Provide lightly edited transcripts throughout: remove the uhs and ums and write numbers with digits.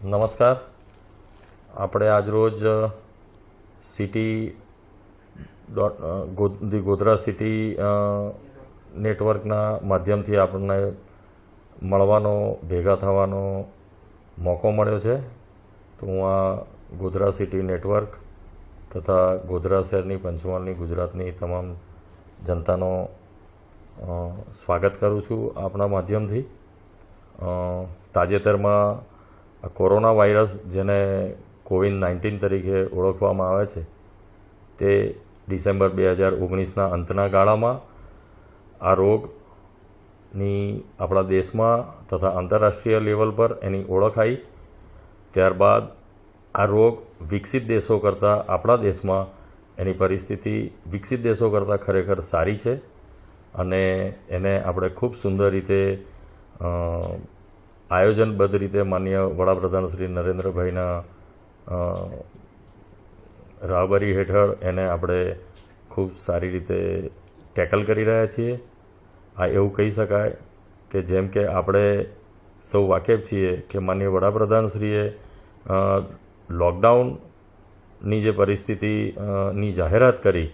નમસ્કાર. આપણે આજરોજ સિટી ધી ગોધરા સિટી નેટવર્કના માધ્યમથી આપણને મળવાનો ભેગા થવાનો મોકો મળ્યો છે. તો હું આ ગોધરા સિટી નેટવર્ક તથા ગોધરા શહેરની પંચમહાલની ગુજરાતની તમામ જનતાનો સ્વાગત કરું છું આપણા માધ્યમથી. તાજેતરમાં કોરોના વાયરસ જેને કોવિડ-19 તરીકે ઓળખવામાં આવે છે તે ડિસેમ્બર 2019ના અંતના ગાળામાં આ રોગની આપણા દેશમાં તથા આંતરરાષ્ટ્રીય લેવલ પર એની ઓળખ આવી. ત્યારબાદ આ રોગ વિકસિત દેશો કરતાં આપણા દેશમાં એની પરિસ્થિતિ વિકસિત દેશો કરતાં ખરેખર સારી છે અને એને આપણે ખૂબ સુંદર રીતે આયોજનબદ્ધ રીતે માનનીય વડાપ્રધાન શ્રી નરેન્દ્રભાઈના રાહબરી હેઠળ એને આપણે ખૂબ સારી રીતે ટેકલ કરી રહ્યા છીએ. આ એવું કહી શકાય કે જેમ કે આપણે સૌ વાકેફ છીએ કે માનનીય વડાપ્રધાનશ્રીએ લોકડાઉનની જે પરિસ્થિતિની જાહેરાત કરી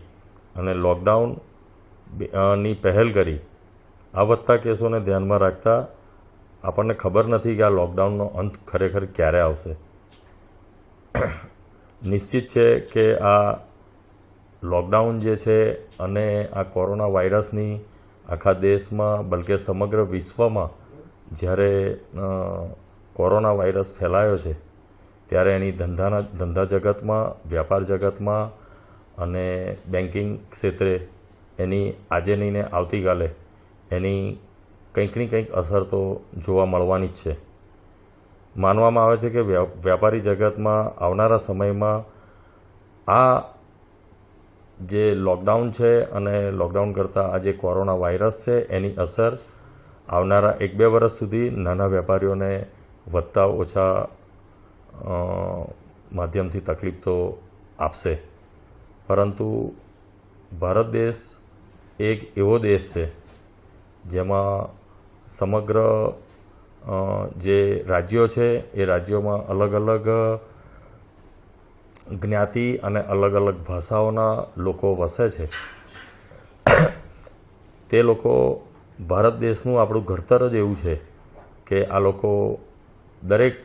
અને લોકડાઉનની પહેલ કરી, આ વધતા કેસોને ધ્યાનમાં રાખતા આપણને ખબર નથી કે આ લોકડાઉનનો અંત ખરેખર ક્યારે આવશે. નિશ્ચિત છે કે આ લોકડાઉન જે છે અને આ કોરોના વાયરસની આખા દેશમાં બલકે સમગ્ર વિશ્વમાં જ્યારે કોરોના વાયરસ ફેલાયો છે ત્યારે એની ધંધા જગતમાં, વ્યાપાર જગતમાં અને બેન્કિંગ ક્ષેત્રે એની આજે નહીં ને આવતીકાલે એની કંઈકની કંઈક અસર તો જોવા મળવાની જ છે. માનવામાં આવે છે કે વ્યાપારી જગતમાં આવનારા સમયમાં આ જે લોકડાઉન છે અને લોકડાઉન કરતાં આ જે કોરોના વાયરસ છે એની અસર આવનારા 1-2 વર્ષ સુધી નાના વેપારીઓને વધતા ઓછા માધ્યમથી તકલીફ તો આપશે. પરંતુ ભારત દેશ એક એવો દેશ છે જેમાં સમગ્ર જે રાજ્યો છે એ રાજ્યોમાં અલગ અલગ જ્ઞાતિ અને અલગ અલગ ભાષાઓના લોકો વસે છે. તે લોકો ભારત દેશનું આપણું ઘડતર જ એવું છે કે આ લોકો દરેક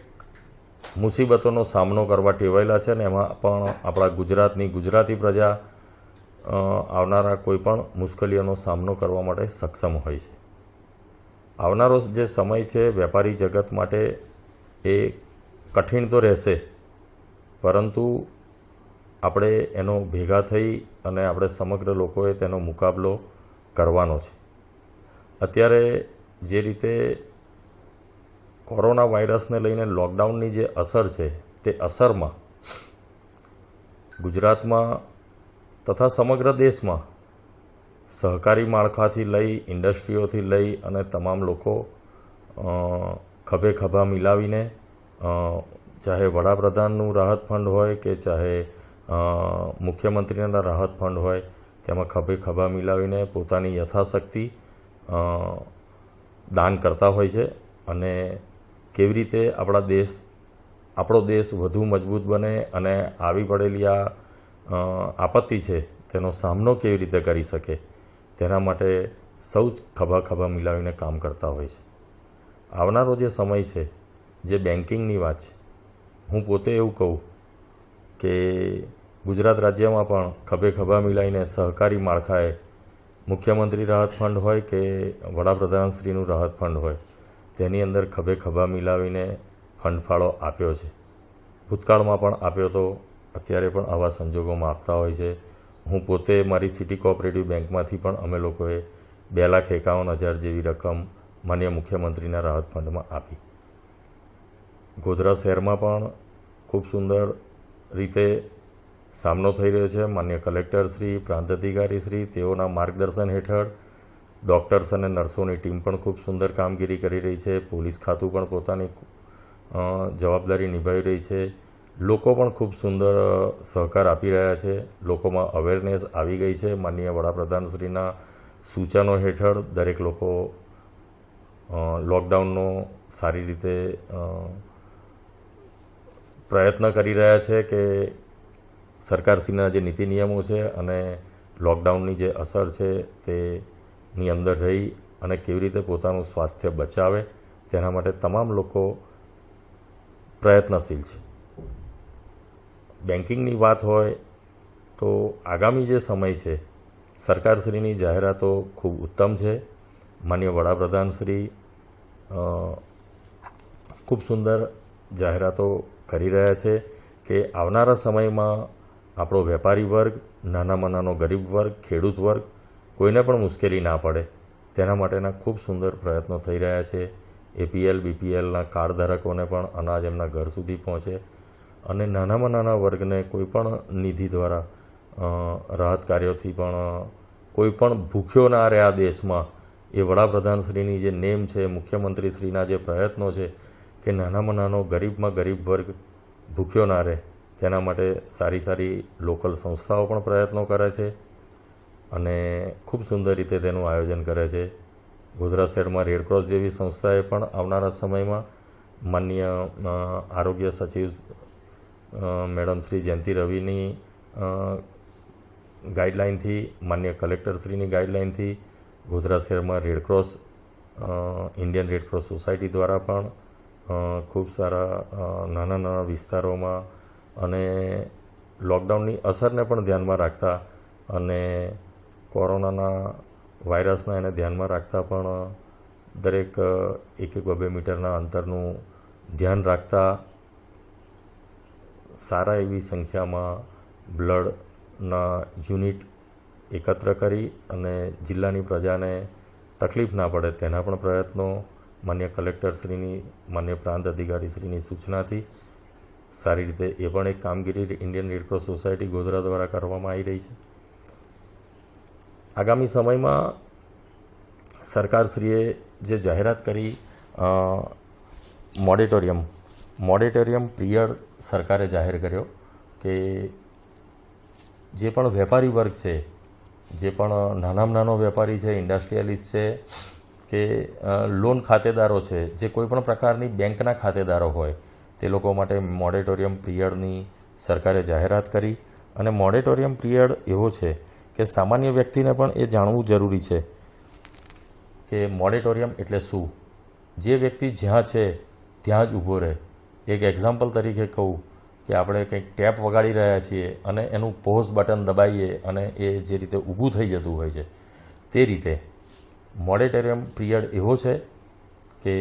મુસીબતોનો સામનો કરવા ટેવાયેલા છે અને એમાં પણ આપણા ગુજરાતની ગુજરાતી પ્રજા આવનારા કોઈ પણ મુશ્કેલીઓનો સામનો કરવા માટે સક્ષમ હોય છે. આવનારો જે સમય છે વેપારી જગત માટે એ કઠિન તો રહેશે, પરંતુ આપણે એનો ભેગા થઈ અને આપણે સમગ્ર લોકોએ તેનો મુકાબલો કરવાનો છે. અત્યારે જે રીતે કોરોના વાયરસને લઈને લોકડાઉનની જે અસર છે તે અસરમાં ગુજરાતમાં તથા સમગ્ર દેશમાં સહકારી માળખાથી લઈ, ઇન્ડસ્ટ્રીઓથી લઈ અને તમામ લોકો ખભે ખભા મિલાવીને ચાહે વડાપ્રધાનનું રાહત ફંડ હોય કે ચાહે મુખ્યમંત્રીના રાહત ફંડ હોય, તેમાં ખભે ખભા મિલાવીને પોતાની યથાશક્તિ દાન કરતા હોય છે અને કેવી રીતે આપણો દેશ વધુ મજબૂત બને અને આવી પડેલી આ આપત્તિ છે તેનો સામનો કેવી રીતે કરી શકે તેના માટે સૌ ખભા ખભા મિલાવીને કામ કરતા હોય છે. આવનારો જે સમય છે જે બેન્કિંગની વાત છે, હું પોતે એવું કહું કે ગુજરાત રાજ્યમાં પણ ખભે ખભા મિલાવીને સહકારી માળખાએ મુખ્યમંત્રી રાહત ફંડ હોય કે વડાપ્રધાનશ્રીનું રાહત ફંડ હોય તેની અંદર ખભે ખભા મિલાવીને ફંડ ફાળો આપ્યો છે. ભૂતકાળમાં પણ આપ્યો તો, અત્યારે પણ આવા સંજોગોમાં આપતા હોય છે. હું પોતે મારી સિટી કોઓપરેટિવ બેંકમાંથી પણ અમે લોકોએ 2,51,000 જેવી રકમ માનનીય મુખ્યમંત્રીના રાહત ફંડમાં આપી. ગોધરા શહેરમાં પણ ખૂબ સુંદર રીતે સામનો થઈ રહ્યો છે. માનનીય કલેક્ટરશ્રી, પ્રાંત અધિકારીશ્રી તેઓના માર્ગદર્શન હેઠળ ડૉક્ટર્સ અને નર્સોની ટીમ પણ ખૂબ સુંદર કામગીરી કરી રહી છે. પોલીસ ખાતું પણ પોતાની જવાબદારી નિભાવી રહી છે. લોકો પણ ખૂબ સુંદર સહકાર આપી રહ્યા છે. લોકોમાં અવેરનેસ આવી ગઈ છે. માનનીય વડાપ્રધાનશ્રીના સૂચનો હેઠળ દરેક લોકો લોકડાઉનનો સારી રીતે પ્રયત્ન કરી રહ્યા છે કે સરકારશ્રીના જે નીતિ નિયમો છે અને લોકડાઉનની જે અસર છે તેની અંદર રહી અને કેવી રીતે પોતાનું સ્વાસ્થ્ય બચાવે તેના માટે તમામ લોકો પ્રયત્નશીલ છે. બેન્કિંગની વાત હોય તો આગામી જે સમય છે સરકારશ્રીની જાહેરાતો ખૂબ ઉત્તમ છે. માનનીય વડાપ્રધાનશ્રી ખૂબ સુંદર જાહેરાતો કરી રહ્યા છે કે આવનારા સમયમાં આપણો વેપારી વર્ગ, નાનામાં નાનો ગરીબ વર્ગ, ખેડૂત વર્ગ કોઈને પણ મુશ્કેલી ના પડે તેના માટેના ખૂબ સુંદર પ્રયત્નો થઈ રહ્યા છે. એપીએલ બીપીએલના કાર્ડ ધારકોને પણ અનાજ એમના ઘર સુધી પહોંચે અને નાનામાં નાના વર્ગને કોઈ પણ નિધિ દ્વારા રાહત કાર્યોથી પણ કોઈ પણ ભૂખ્યો ના રહે આ દેશમાં એ વડાપ્રધાનશ્રીની જે નેમ છે, મુખ્યમંત્રીશ્રીના જે પ્રયત્નો છે કે નાનામાં નાનો ગરીબમાં ગરીબ વર્ગ ભૂખ્યો ના રહે તેના માટે સારી સારી લોકલ સંસ્થાઓ પણ પ્રયત્નો કરે છે અને ખૂબ સુંદર રીતે તેનું આયોજન કરે છે. ગોધરા શહેરમાં રેડક્રોસ જેવી સંસ્થાએ પણ આવનારા સમયમાં માનનીય આરોગ્ય સચિવ મેડમ શ્રી જયંતિ રવિની ગાઈડલાઇનથી, માનનીય કલેક્ટરશ્રીની ગાઈડલાઇનથી ગોધરા શહેરમાં રેડક્રોસ, ઇન્ડિયન રેડક્રોસ સોસાયટી દ્વારા પણ ખૂબ સારા નાના નાના વિસ્તારોમાં અને લોકડાઉનની અસરને પણ ધ્યાનમાં રાખતા અને કોરોનાના વાયરસના એને ધ્યાનમાં રાખતા પણ દરેક 1-2 મીટરના અંતરનું ધ્યાન રાખતા સારા એવી સંખ્યામાં બ્લડના યુનિટ એકત્ર કરી અને જિલ્લાની પ્રજાને તકલીફ ના પડે તેના પણ પ્રયત્નો માન્ય કલેક્ટરશ્રીની, માન્ય પ્રાંત અધિકારીશ્રીની સૂચનાથી સારી રીતે એ પણ એક કામગીરી ઇન્ડિયન રેડક્રોસ સોસાયટી ગોધરા દ્વારા કરવામાં આવી રહી છે. આગામી સમયમાં સરકારશ્રીએ જે જાહેરાત કરી મોરેટોરિયમ પિરિયડ સરકારે જાહેર કર્યો કે જે પણ વેપારી વર્ગ છે, જે પણ નાનામાં નાનો વેપારી છે, ઇન્ડસ્ટ્રીયલિસ્ટ છે કે લોન ખાતેદારો છે, જે કોઈ પણ પ્રકારની બેંકના ખાતેદારો હોય તે લોકો માટે મોરેટોરિયમ પિરિયડની સરકારે જાહેરાત કરી. અને મોરેટોરિયમ પિરિયડ એવો છે કે સામાન્ય વ્યક્તિને પણ એ જાણવું જરૂરી છે કે મોરેટોરિયમ એટલે શું. જે વ્યક્તિ જ્યાં છે ત્યાં જ ઊભો રહે. એક એક્ઝામ્પલ તરીકે કહું કે આપણે કંઈક ટેપ વગાડી રહ્યા છીએ અને એનું પોઝ બટન દબાવીએ અને એ જે રીતે ઊભું થઈ જતું હોય છે તે રીતે મોરેટોરિયમ પિરિયડ એવો છે કે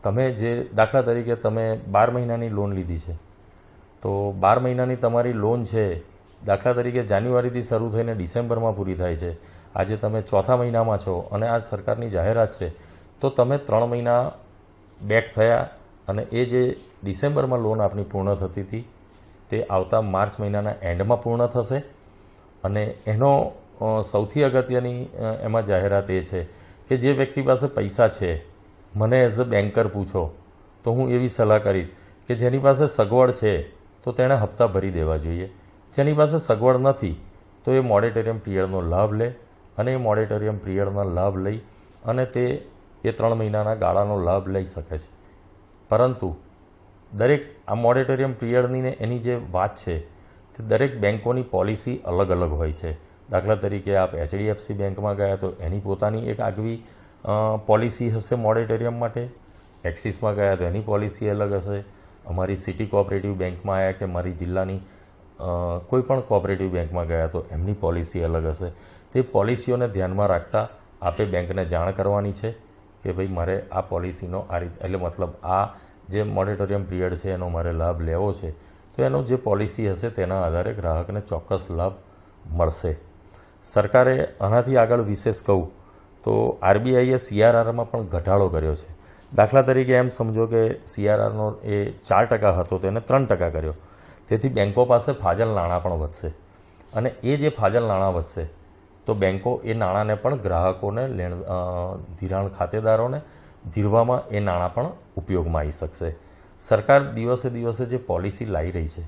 તમે જે દાખલા તરીકે તમે 12 મહિનાની લોન લીધી છે તો 12 મહિનાની તમારી લોન છે દાખલા તરીકે જાન્યુઆરીથી શરૂ થઈને ડિસેમ્બરમાં પૂરી થાય છે. આજે તમે 4થા મહિનામાં છો અને આ સરકારની જાહેરાત છે તો તમે 3 મહિના બેક થયા અને એ જે ડિસેમ્બરમાં લોન આપની પૂર્ણ થતી હતી તે આવતા માર્ચ મહિનાના એન્ડમાં પૂર્ણ થશે. અને એનો સૌથી અગત્યની એમાં જાહેરાત એ છે કે જે વ્યક્તિ પાસે પૈસા છે, મને એઝ અ બેન્કર પૂછો તો હું એવી સલાહ કરીશ કે જેની પાસે સગવડ છે તો તેણે હપ્તા ભરી દેવા જોઈએ. જેની પાસે સગવડ નથી તો એ મોરેટોરિયમ પિરિયડનો લાભ લે અને એ મોરેટોરિયમ પિરિયડના લાભ લઈ અને તે 3 મહિનાના ગાળાનો લાભ લઈ શકે છે. પરંતુ દરેક આ મોરેટોરિયમ પિરિયડની એની જે વાત છે તે દરેક બેન્કોની પોલિસી અલગ અલગ હોય છે. દાખલા તરીકે આપ એચડીએફસી બેંકમાં ગયા તો એની પોતાની એક આગવી પોલિસી હશે મોરેટોરિયમ માટે. એક્સિસમાં ગયા તો એની પોલિસી અલગ હશે. અમારી સિટી કોઓપરેટિવ બેંકમાં આવ્યા કે મારી જિલ્લાની કોઈ પણ કોઓપરેટિવ બેંકમાં ગયા તો એમની પોલિસી અલગ હશે. તે પોલિસીઓને ધ્યાનમાં રાખતા આપે બેંકને જાણ કરવાની છે કે ભાઈ મારે આ પોલિસીનો આ રીતે એટલે મતલબ આ જે મોરેટોરિયમ પિરિયડ છે એનો મારે લાભ લેવો છે તો એનો જે પોલિસી હશે તેના આધારે ગ્રાહકને ચોક્કસ લાભ મળશે. સરકારે આનાથી આગળ વિશેષ કહું તો આરબીઆઈએ સીઆરઆરમાં પણ ઘટાડો કર્યો છે. દાખલા તરીકે એમ સમજો કે સીઆરઆરનો એ 4% હતો તેને 3% કર્યો. તેથી બેન્કો પાસે ફાજલ નાણાં પણ વધશે અને એ જે ફાજલ નાણાં વધશે તો બેન્કો એ નાણાંને પણ ગ્રાહકોને ધિરાણ ખાતેદારોને ધીરવામાં એ નાણાં પણ ઉપયોગમાં આવી શકશે. સરકાર દિવસે દિવસે જે પોલિસી લાવી રહી છે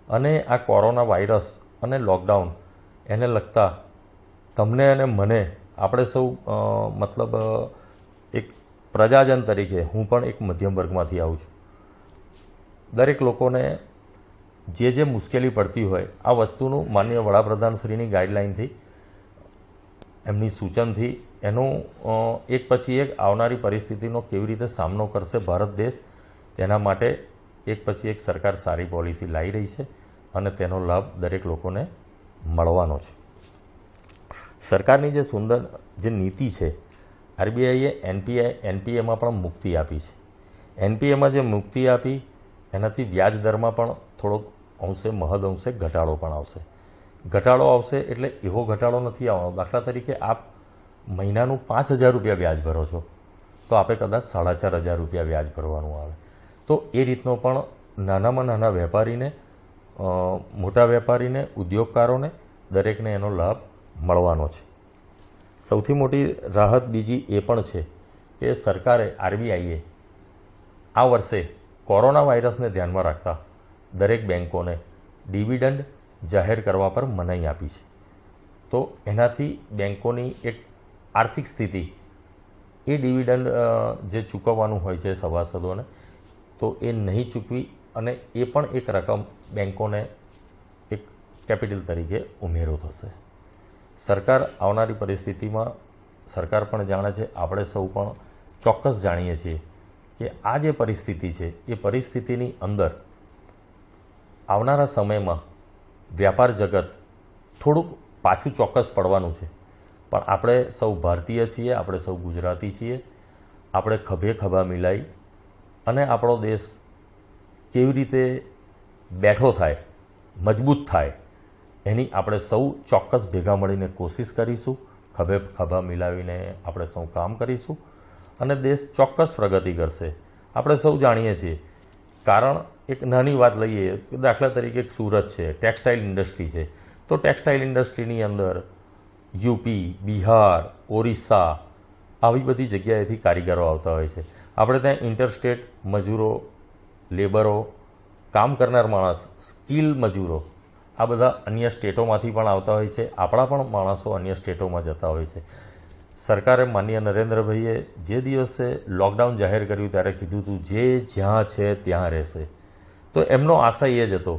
અને આ કોરોના વાયરસ અને લોકડાઉન એને લગતા તમને અને મને આપણે સૌ મતલબ એક પ્રજાજન તરીકે હું પણ એક મધ્યમ વર્ગમાંથી આવું છું. દરેક લોકોને જે મુશ્કેલી પડતી હોય આ વસ્તુનું માનનીય વડાપ્રધાનશ્રીની ગાઈડલાઇનથી એમની સૂચનથી એનું એક પછી એક આવનારી પરિસ્થિતિનો કેવી રીતે સામનો કરશે ભારત દેશ તેના માટે એક પછી એક સરકાર સારી પોલિસી લાવી રહી છે અને તેનો લાભ દરેક લોકોને મળવાનો છે. સરકારની જે સુંદર જે નીતિ છે આરબીઆઈએ એનપીએમાં પણ મુક્તિ આપી છે. એનપીએમાં જે મુક્તિ આપી એનાથી વ્યાજ દરમાં પણ થોડોક અંશે મહદ અંશે ઘટાડો પણ આવશે. ઘટાડો આવશે એટલે એવો ઘટાડો નથી આવવાનો. દાખલા તરીકે આપ મહિનાનું 5,000 રૂપિયા વ્યાજ ભરો છો તો આપે કદાચ 4,500 રૂપિયા વ્યાજ ભરવાનું આવે. તો એ રીતનો પણ નાનામાં નાના વેપારીને, મોટા વેપારીને, ઉદ્યોગકારોને દરેકને એનો લાભ મળવાનો છે. સૌથી મોટી રાહત બીજી એ પણ છે કે સરકારે આરબીઆઈએ આ વર્ષે કોરોના વાયરસને ધ્યાનમાં રાખતા દરેક બેન્કોને ડિવિડન્ડ જાહેર કરવા પર મનાઈ આપી છે. તો એનાથી બેન્કોની એક આર્થિક સ્થિતિ એ ડિવિડન્ડ જે ચૂકવવાનું હોય છે સભાસદોને તો એ નહીં ચૂકવી અને એ પણ એક રકમ બેન્કોને એક કેપિટલ તરીકે ઉમેરો થશે. સરકાર આવનારી પરિસ્થિતિમાં સરકાર પણ જાણે છે, આપણે સૌ પણ ચોક્કસ જાણીએ છીએ કે આ જે પરિસ્થિતિ છે એ પરિસ્થિતિની અંદર આવનારા સમયમાં વ્યાપાર જગત થોડુંક પાછું ચોક્કસ પડવાનું છે. પણ આપણે સૌ ભારતીય છીએ, આપણે સૌ ગુજરાતી છીએ. આપણે ખભે ખભા મિલાઈ અને આપણો દેશ કેવી રીતે બેઠો થાય, મજબૂત થાય એની આપણે સૌ ચોક્કસ ભેગા મળીને કોશિશ કરીશું. ખભે ખભા મિલાવીને આપણે સૌ કામ કરીશું અને દેશ ચોક્કસ પ્રગતિ કરશે. આપણે સૌ જાણીએ છીએ. કારણ એક નાની વાત લઈએ, દાખલા તરીકે એક સુરત છે, ટેક્સટાઇલ ઇન્ડસ્ટ્રી છે. તો ટેક્સટાઇલ ઇન્ડસ્ટ્રીની અંદર યુપી, બિહાર, ઓરિસ્સા આવી બધી જગ્યાએથી કારીગરો આવતા હોય છે. આપણે ત્યાં ઇન્ટરસ્ટેટ મજૂરો, લેબરો, કામ કરનાર માણસ, સ્કિલ મજૂરો આ બધા અન્ય સ્ટેટોમાંથી પણ આવતા હોય છે. આપણા પણ માણસો અન્ય સ્ટેટોમાં જતા હોય છે. સરકારે માનનીય નરેન્દ્રભાઈએ જે દિવસે લોકડાઉન જાહેર કર્યું ત્યારે કીધું હતું જે જ્યાં છે ત્યાં રહેશે. તો એમનો આશય એ જ હતો.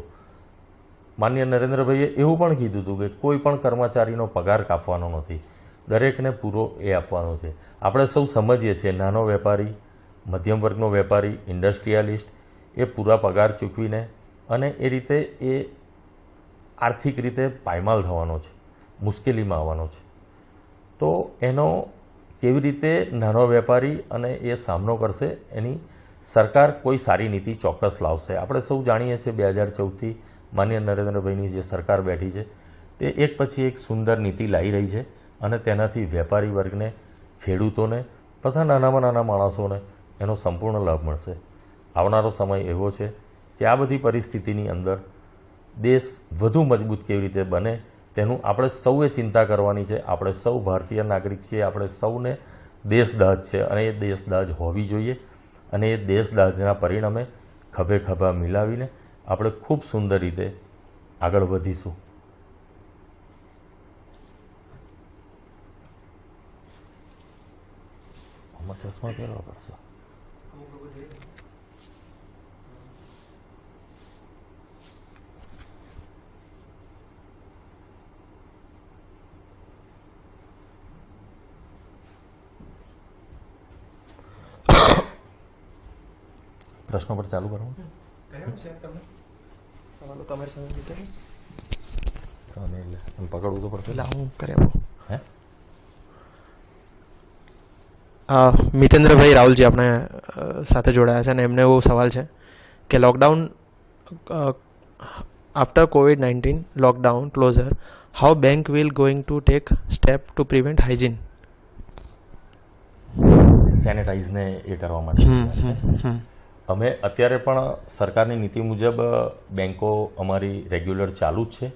માનનીય નરેન્દ્રભાઈએ એવું પણ કીધું હતું કે કોઈ પણ કર્મચારીનો પગાર કાપવાનો નથી, દરેકને પૂરો એ આપવાનો છે. આપણે સૌ સમજીએ છીએ નાનો વેપારી, મધ્યમ વર્ગનો વેપારી, ઇન્ડસ્ટ્રીયાલિસ્ટ એ પૂરા પગાર ચૂકવીને અને એ રીતે એ આર્થિક રીતે પાયમાલ થવાનો છે, મુશ્કેલીમાં આવવાનો છે. તો એનો કેવી રીતે નાનો વેપારી અને એ સામનો કરશે એની સરકાર કોઈ સારી નીતિ ચોક્કસ લાવશે. આપણે સૌ જાણીએ છીએ 2014થી માનનીય નરેન્દ્રભાઈની જે સરકાર બેઠી છે તે એક પછી એક સુંદર નીતિ લાવી રહી છે અને તેનાથી વેપારી વર્ગને, ખેડૂતોને તથા નાનામાં નાના માણસોને એનો સંપૂર્ણ લાભ મળશે. આવનારો સમય એવો છે કે આ બધી પરિસ્થિતિની અંદર દેશ વધુ મજબૂત કેવી રીતે બને તેનું આપણે સૌએ ચિંતા કરવાની છે. આપણે સૌ ભારતીય નાગરિક છીએ. આપણે સૌને દેશદાજ છે અને એ દેશદાજ હોવી જોઈએ અને એ દેશદાજના પરિણામે ખભે ખભા મિલાવીને આપણે ખૂબ સુંદર રીતે આગળ વધીશું. આમાં ચશ્મા પહેરવા પડશે. પ્રશ્નો પર ચાલુ કરવું? સવાલો તમારી સામે મૂકેલો સામે એટલે એમ પકડવું તો પડશે. એટલે હું કરી આપું. હે મિતેન્દ્રભાઈ રાહુલજી આપણે સાથે જોડાયા છે અને એમને એવો સવાલ છે કે lockdown after COVID-19 lockdown closure how bank will going to take step to prevent hygiene. સેનેટાઇઝને એ કરવા માટે અમે અત્યારે પણ સરકારની નીતિ મુજબ બેન્કો અમારી રેગ્યુલર ચાલુ જ છે.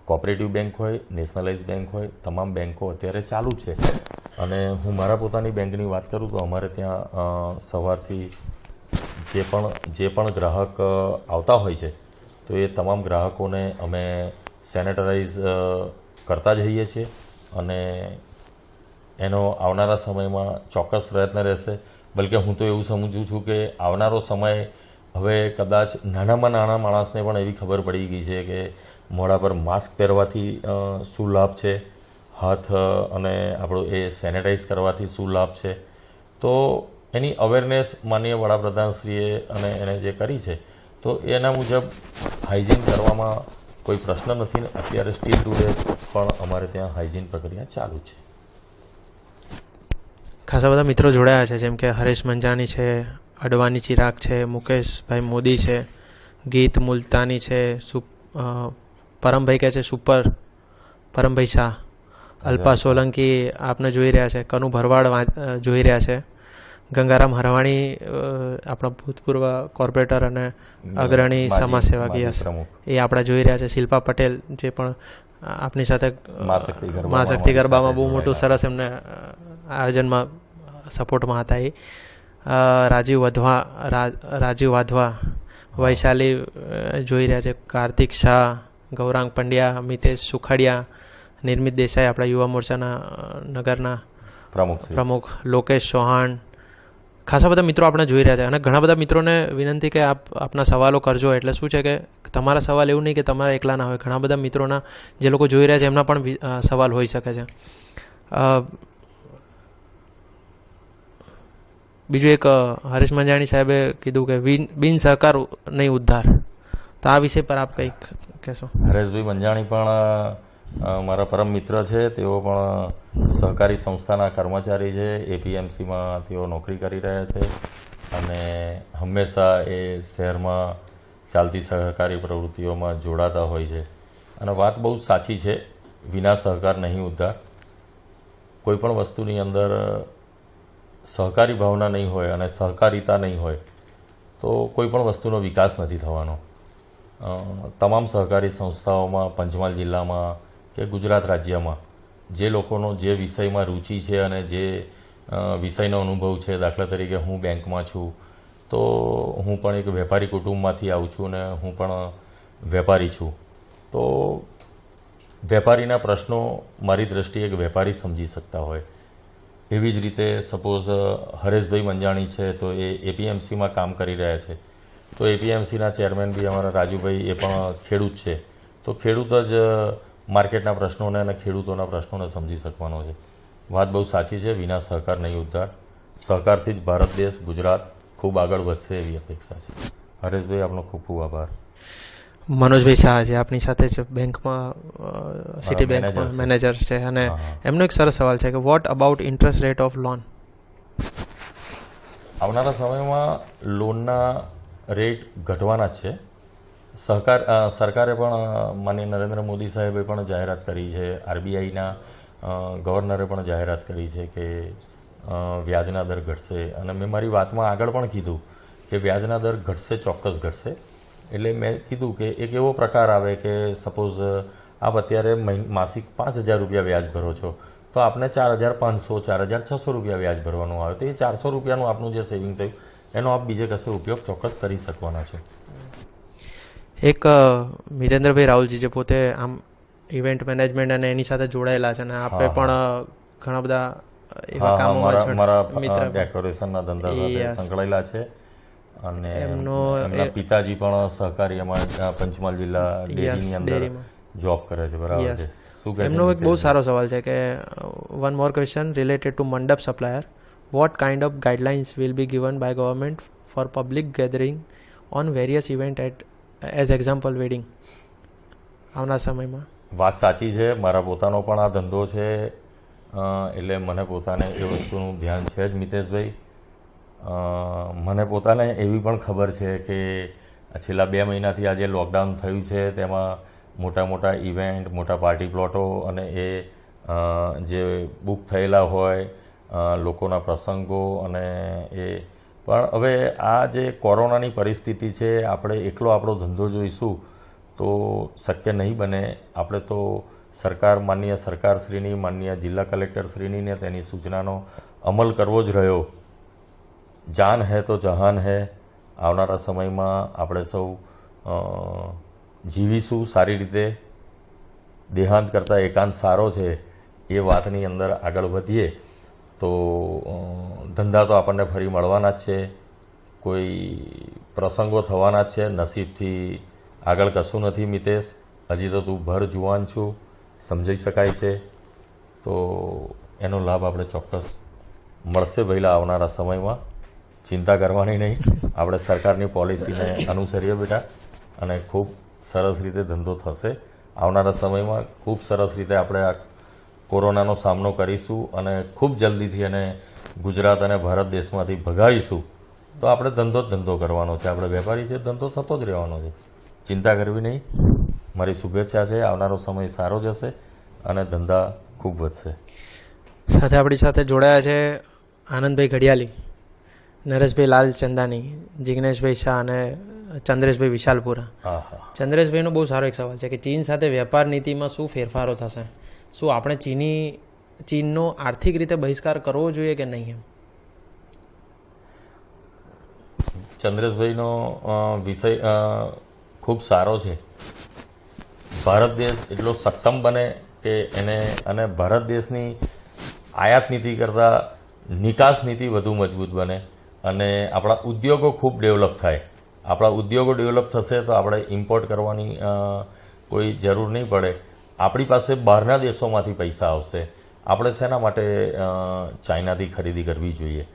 કોઓપરેટિવ બેંક હોય, નેશનલાઇઝ બેંક હોય, તમામ બેન્કો અત્યારે ચાલુ છે. અને હું મારા પોતાની બેંકની વાત કરું તો અમારે ત્યાં સવારથી જે પણ ગ્રાહક આવતા હોય છે તો એ તમામ ગ્રાહકોને અમે સેનેટરાઇઝ કરતા જઈએ છીએ અને એનો આવનારા સમયમાં ચોક્કસ પ્રયત્ન રહેશે. બલકે હું તો એવું સમજું છું કે આવનારો સમય હવે કદાચ નાનામાં નાના માણસને પણ એવી ખબર પડી ગઈ છે કે મોઢા પર માસ્ક પહેરવાથી શું લાભ છે, હાથ અને આપણું એ સેનેટાઈઝ કરવાથી શું લાભ છે. તો એની અવેરનેસ માનનીય વડાપ્રધાનશ્રીએ અને એને જે કરી છે તો એના મુજબ હાઇજીન કરવામાં કોઈ પ્રશ્ન નથી. ને અત્યારે સ્ટીલ ટુડે પણ અમારે ત્યાં હાઇજીન પ્રક્રિયા ચાલુ છે. ખાસા બધા મિત્રો જોડાયા છે, જેમ કે હરેશ મંજાણી છે, અડવાની ચિરાગ છે, મુકેશભાઈ મોદી છે, ગીત મુલતાની છે, પરમભાઈ કહે છે સુપર, પરમભાઈ શાહ, અલ્પા સોલંકી આપને જોઈ રહ્યા છે, કનુ ભરવાડ જોઈ રહ્યા છે, ગંગારામ હરવાણી આપણા ભૂતપૂર્વ કોર્પોરેટર અને અગ્રણી સમાજસેવક એ આપણા જોઈ રહ્યા છે, શિલ્પા પટેલ જે પણ આપની સાથે મા શક્તિ ગરબામાં બહુ મોટું સરસ એમને આયોજનમાં સપોર્ટમાં હતા. એ રાજીવ વાધવા, વૈશાલી જોઈ રહ્યા છે, કાર્તિક શાહ, ગૌરાંગ પંડ્યા, મિતેશ સુખડિયા, નિર્મિત દેસાઈ આપણા યુવા મોરચાના નગરના પ્રમુખ, લોકેશ ચૌહાણ, ખાસા બધા મિત્રો આપણે જોઈ રહ્યા છે. અને ઘણા બધા મિત્રોને વિનંતી કે આપના સવાલો કરજો. એટલે શું છે કે તમારા સવાલ એવું નહીં કે તમારા એકલાના હોય, ઘણા બધા મિત્રોના જે લોકો જોઈ રહ્યા છે એમના પણ સવાલ હોઈ શકે છે. બીજું એક હરેશ મંજાણી સાહેબે કીધું કે બિન સહકાર નહીં ઉદ્ધાર, તો આ વિષય પર આપ કંઈક કહેશો. હરેશભાઈ મંજાણી પણ મારા પરમ મિત્ર છે. તેઓ પણ સહકારી સંસ્થાના કર્મચારી છે. એપીએમસીમાં તેઓ નોકરી કરી રહ્યા છે અને હંમેશા એ શહેરમાં ચાલતી સહકારી પ્રવૃત્તિઓમાં જોડાતા હોય છે. અને વાત બહુ જ સાચી છે, વિના સહકાર નહીં ઉદ્ધાર. કોઈ પણ વસ્તુની અંદર સહકારી ભાવના નહીં હોય અને સહકારિતા નહીં હોય તો કોઈ પણ વસ્તુનો વિકાસ નથી થવાનો. તમામ સહકારી સંસ્થાઓમાં પંચમહાલ જિલ્લામાં કે ગુજરાત રાજ્યમાં જે લોકોનો જે વિષયમાં રુચિ છે અને જે વિષયનો અનુભવ છે, દાખલા તરીકે હું બેંકમાં છું તો હું પણ એક વેપારી કુટુંબમાંથી આવું છું અને હું પણ વેપારી છું. તો વેપારીના પ્રશ્નો મારી દ્રષ્ટિએ એક વેપારી સમજી શકતા હોય. એવી જ રીતે સપોઝ હરેશભાઈ મંજાણી છે તો એ એપીએમસીમાં કામ કરી રહ્યા છે, તો એપીએમસીના ચેરમેન બી અમારા રાજુભાઈ એ પણ ખેડૂત છે. તો ખેડૂત જ માર્કેટના પ્રશ્નોને અને ખેડૂતોના પ્રશ્નોને સમજી શકવાનો છે. વાત બહુ સાચી છે, વિના સહકાર નહીં ઉદ્ધાર. સહકારથી જ ભારત દેશ, ગુજરાત ખૂબ આગળ વધશે એવી અપેક્ષા છે. હરેશભાઈ આપનો ખૂબ ખૂબ આભાર. મનોજભાઈ શાહ જે આપની સાથે છે, બેંકમાં સિટી બેંકમાં મેનેજર છે, અને એમનો એક સરસ સવાલ છે કે what about interest rate of loan. આવનારા સમયમાં લોનના રેટ ઘટવાના જ છે. સરકારે પણ માનનીય નરેન્દ્ર મોદી સાહેબે પણ જાહેરાત કરી છે, આરબીઆઈના ગવર્નરે પણ જાહેરાત કરી છે કે વ્યાજના દર ઘટશે. અને મેં મારી વાતમાં આગળ પણ કીધું કે વ્યાજના દર ઘટશે, ચોક્કસ ઘટશે. એટલે મેં કીધું કે એક એવો પ્રકાર આવે કે સપોઝ આપ અત્યારે માસિક 5,000 રૂપિયા વ્યાજ ભરો છો તો આપને 4,500 4,600 રૂપિયા વ્યાજ ભરવાનું આવે. તો એ 400 રૂપિયાનું આપનું જે સેવિંગ થયું એનો આપ બીજે કશે ઉપયોગ ચોક્કસ કરી શકવાના છો. એક મિરેન્દ્રભાઈ રાહુલજી જે પોતે આમ ઇવેન્ટ મેનેજમેન્ટ અને એની સાથે જોડાયેલા છે અને આપણે પણ ઘણા બધા એવા કામોમાં મારા ડેકોરેશનના ધંધા સાથે સંકળાયેલા છે અને એમના પિતાજી પણ સહકારી અમારા પંચમહાલ જિલ્લા ડેરીની અંદર જોબ કરે છે. બરાબર છે. શું કહે છે? એમનો એક બહુ સારો સવાલ છે કે one more question related to mandap supplier. What kind of guidelines will be given by government for public gathering on various event as example wedding આવનાર સમયમાં? વાત સાચી છે. મારા પોતાનો પણ આ ધંધો છે એટલે મને પોતાને એ વસ્તુનું ધ્યાન છે જ મિતેશભાઈ. મને પોતાને એવી પણ ખબર છે કે છેલ્લા 2 મહિનાથી આ જે લોકડાઉન થયું છે તેમાં મોટા મોટા ઇવેન્ટ, મોટા પાર્ટી પ્લોટો અને એ જે બુક થયેલા હોય લોકોના પ્રસંગો અને એ પણ હવે આ જે કોરોનાની પરિસ્થિતિ છે, આપણે એકલો આપણો ધંધો જોઈશું તો શક્ય નહીં બને. આપણે તો માનનીય સરકારશ્રીની, માનનીય જિલ્લા કલેક્ટરશ્રીની ને તેની સૂચનાનો અમલ કરવો જ રહ્યો. જાન હૈ તો જહાન હૈ. આવનારા સમયમાં આપણે સૌ જીવીશું સારી રીતે. દેહાંત કરતાં એકાંત સારો છે એ વાતની અંદર આગળ વધીએ તો ધંધા તો આપણને ફરી મળવાના જ છે. કોઈ પ્રસંગો થવાના જ છે. નસીબથી આગળ કશું નથી મિતેશ. હજી તો તું ભર જુવાન છું, સમજી શકાય છે. તો એનો લાભ આપણે ચોક્કસ મળશે પહેલાં આવનારા સમયમાં. ચિંતા કરવાની નહીં. આપણે સરકારની પોલિસીને અનુસરીએ બેટા, અને ખૂબ સરસ રીતે ધંધો થશે. આવનારા સમયમાં ખૂબ સરસ રીતે આપણે આ કોરોનાનો સામનો કરીશું અને ખૂબ જલ્દીથી એને ગુજરાત અને ભારત દેશમાંથી ભગાવીશું. તો આપણે ધંધો કરવાનો છે. આપણે વેપારી છે, ધંધો થતો જ રહેવાનો છે. ચિંતા કરવી નહીં. મારી શુભેચ્છા છે. આવનારો સમય સારો જશે અને ધંધા ખૂબ વધશે. સાથે આપણી સાથે જોડાયા છે આનંદભાઈ ઘડિયાલી, નરેશભાઈ લાલચંદાની, જિગ્નેશભાઈ શાહ અને ચંદ્રેશભાઈ વિશાલપુરા. ચંદ્રેશભાઈનો બહુ સારો એક સવાલ છે કે ચીન સાથે વેપાર નીતિમાં શું ફેરફારો થશે? શું આપણે ચીનનો આર્થિક રીતે બહિષ્કાર કરવો જોઈએ કે નહીં? ચંદ્રેશભાઈનો વિષય ખૂબ સારો છે. ભારત દેશ એટલો સક્ષમ બને કે એને, અને ભારત દેશની આયાત નીતિ કરતાં નિકાસ નીતિ વધુ મજબૂત બને અને આપણા ઉદ્યોગો ખૂબ ડેવલપ થાય. આપણા ઉદ્યોગો ડેવલપ થશે તો આપણે ઇમ્પોર્ટ કરવાની કોઈ જરૂર નહીં પડે. આપણી પાસે બહારના દેશોમાંથી પૈસા આવશે. આપણે શેના માટે ચાઇનાથી ખરીદી કરવી જોઈએ?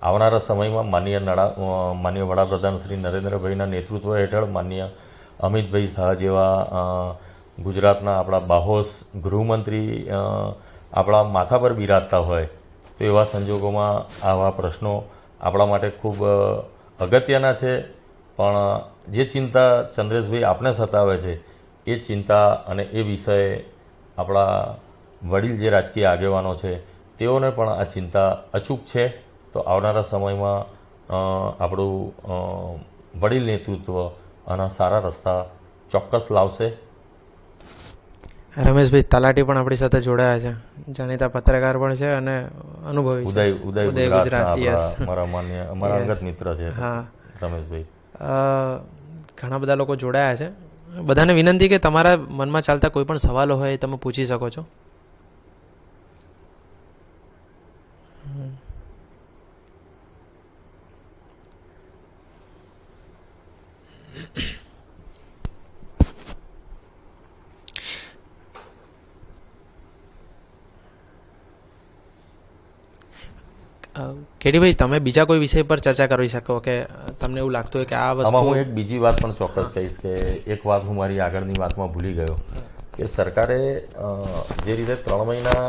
આવનારા સમયમાં માનનીય વડાપ્રધાન શ્રી નરેન્દ્રભાઈના નેતૃત્વ હેઠળ માનનીય અમિતભાઈ શાહ જેવા ગુજરાતના આપણા બાહોશ ગૃહમંત્રી આપણા માથા પર બિરાજતા હોય, તો એવા સંજોગોમાં આવા પ્રશ્નો આપણા માટે ખૂબ અગત્યના છે. પણ જે ચિંતા ચંદ્રેશભાઈ આપને સતાવે છે, એ ચિંતા અને એ વિષય આપણા વડીલ જે રાજકીય આગેવાનો છે તેઓને પણ આ ચિંતા અચૂક છે. તો આવનારા સમયમાં આપણું વડીલ નેતૃત્વ આના સારા રસ્તા ચોક્કસ લાવશે. રમેશભાઈ તલાટી પણ આપણી સાથે જોડાયા છે, જાણીતા પત્રકાર પણ છે અને અનુભવી છે. ઉદય ગુજરાત અમારા અંગત મિત્ર છે રમેશભાઈ. ઘણા બધા લોકો જોડાયા છે. બધાને વિનંતી કે તમારા મનમાં ચાલતા કોઈ પણ સવાલો હોય તમે પૂછી શકો છો. કેડીભાઈ, તમે બીજા કોઈ વિષય પર ચર્ચા કરી શકો કે તમને એવું લાગતું હોય કે આ વસ્તુ? હું એક બીજી વાત પણ ચોક્કસ કહીશ કે એક વાત હું મારી આગળની વાતમાં ભૂલી ગયો કે સરકારે જે રીતે 3 મહિના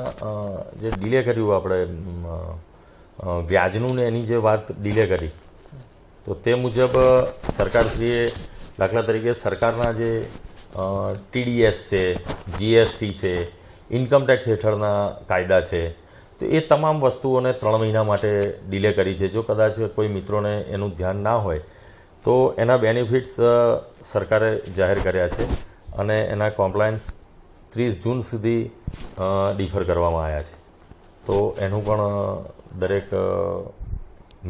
જે ડિલે કર્યું, આપણે વ્યાજનું ને એની જે વાત ડિલે કરી, તો તે મુજબ સરકારશ્રીએ દાખલા તરીકે સરકારના જે TDS છે, GST છે, ઇન્કમટેક્સ હેઠળના કાયદા છે, તો એ તમામ વસ્તુઓને 3 મહિના માટે ડિલે કરી છે. જો કદાચ કોઈ મિત્રોને એનું ધ્યાન ના હોય તો એના બેનિફિટ્સ સરકારે જાહેર કર્યા છે અને એના કોમ્પ્લાયન્સ 30 જૂન સુધી ડિફર કરવામાં આવ્યા છે. તો એનું પણ દરેક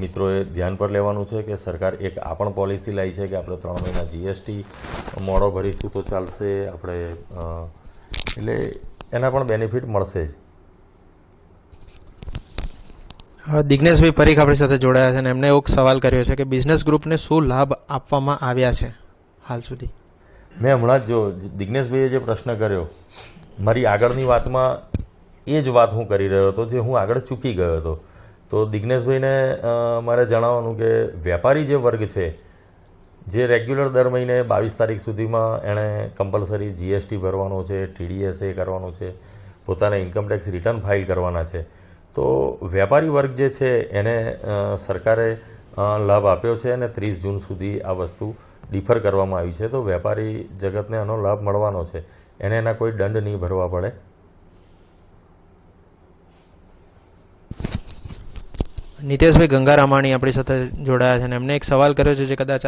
મિત્રોએ ધ્યાન પર લેવાનું છે કે સરકાર એક આ પણ પોલિસી લાવી છે કે આપણે 3 મહિના GST મોડો ભરીશું તો ચાલશે. આપણે એટલે એના પણ બેનિફિટ મળશે જ. દિગ્નેશભાઈ પરીખ આપણી સાથે જોડાયા છે અને એમને એક સવાલ કર્યો છે કે બિઝનેસ ગ્રુપને શું લાભ આપવામાં આવ્યા છે હાલ સુધી? મેં હમણાં જ દિગ્નેશભાઈએ જે પ્રશ્ન કર્યો, મારી આગળની વાતમાં એ જ વાત હું કરી રહ્યો હતો જે હું આગળ ચૂકી ગયો હતો. તો દિગ્નેશભાઈને મારે જણાવવાનું કે વેપારી જે વર્ગ છે, જે રેગ્યુલર દર મહિને 22 તારીખ સુધીમાં એણે કમ્પલસરી GST ભરવાનો છે, TDS કરવાનો છે, પોતાના ઇન્કમટેક્સ રિટર્ન ફાઇલ કરવાના છે, તો વેપારી વર્ગ જે છે એને સરકારે લાભ આપ્યો છે અને 30 જૂન સુધી આ વસ્તુ ડિફર કરવામાં આવી છે. તો વેપારી જગતને આનો લાભ મળવાનો છે, એને એના કોઈ દંડ નહીં ભરવા પડે. નીતેશભાઈ ગંગારામાણી આપણી સાથે જોડાયા છે અને એમને એક સવાલ કર્યો છે જે કદાચ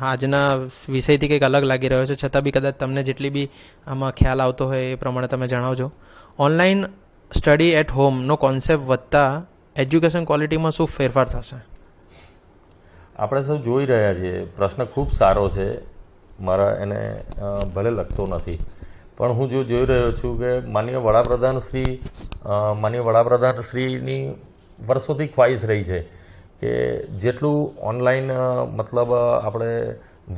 આજના વિષયથી કંઈક અલગ લાગી રહ્યો છે, છતાં બી કદાચ તમને જેટલી બી આમાં ખ્યાલ આવતો હોય એ પ્રમાણે તમે જણાવજો. ઓનલાઈન સ્ટડી એટ હોમનો કોન્સેપ્ટ વધતા એજ્યુકેશન ક્વોલિટીમાં શું ફેરફાર થશે? આપણે સૌ જોઈ રહ્યા છીએ. પ્રશ્ન ખૂબ સારો છે. મારા એને ભલે લગતો નથી, પણ હું જો જોઈ રહ્યો છું કે માનનીય વડાપ્રધાન શ્રીની વર્ષોથી ખ્વાહિશ રહી છે કે જેટલું ઓનલાઈન મતલબ આપણે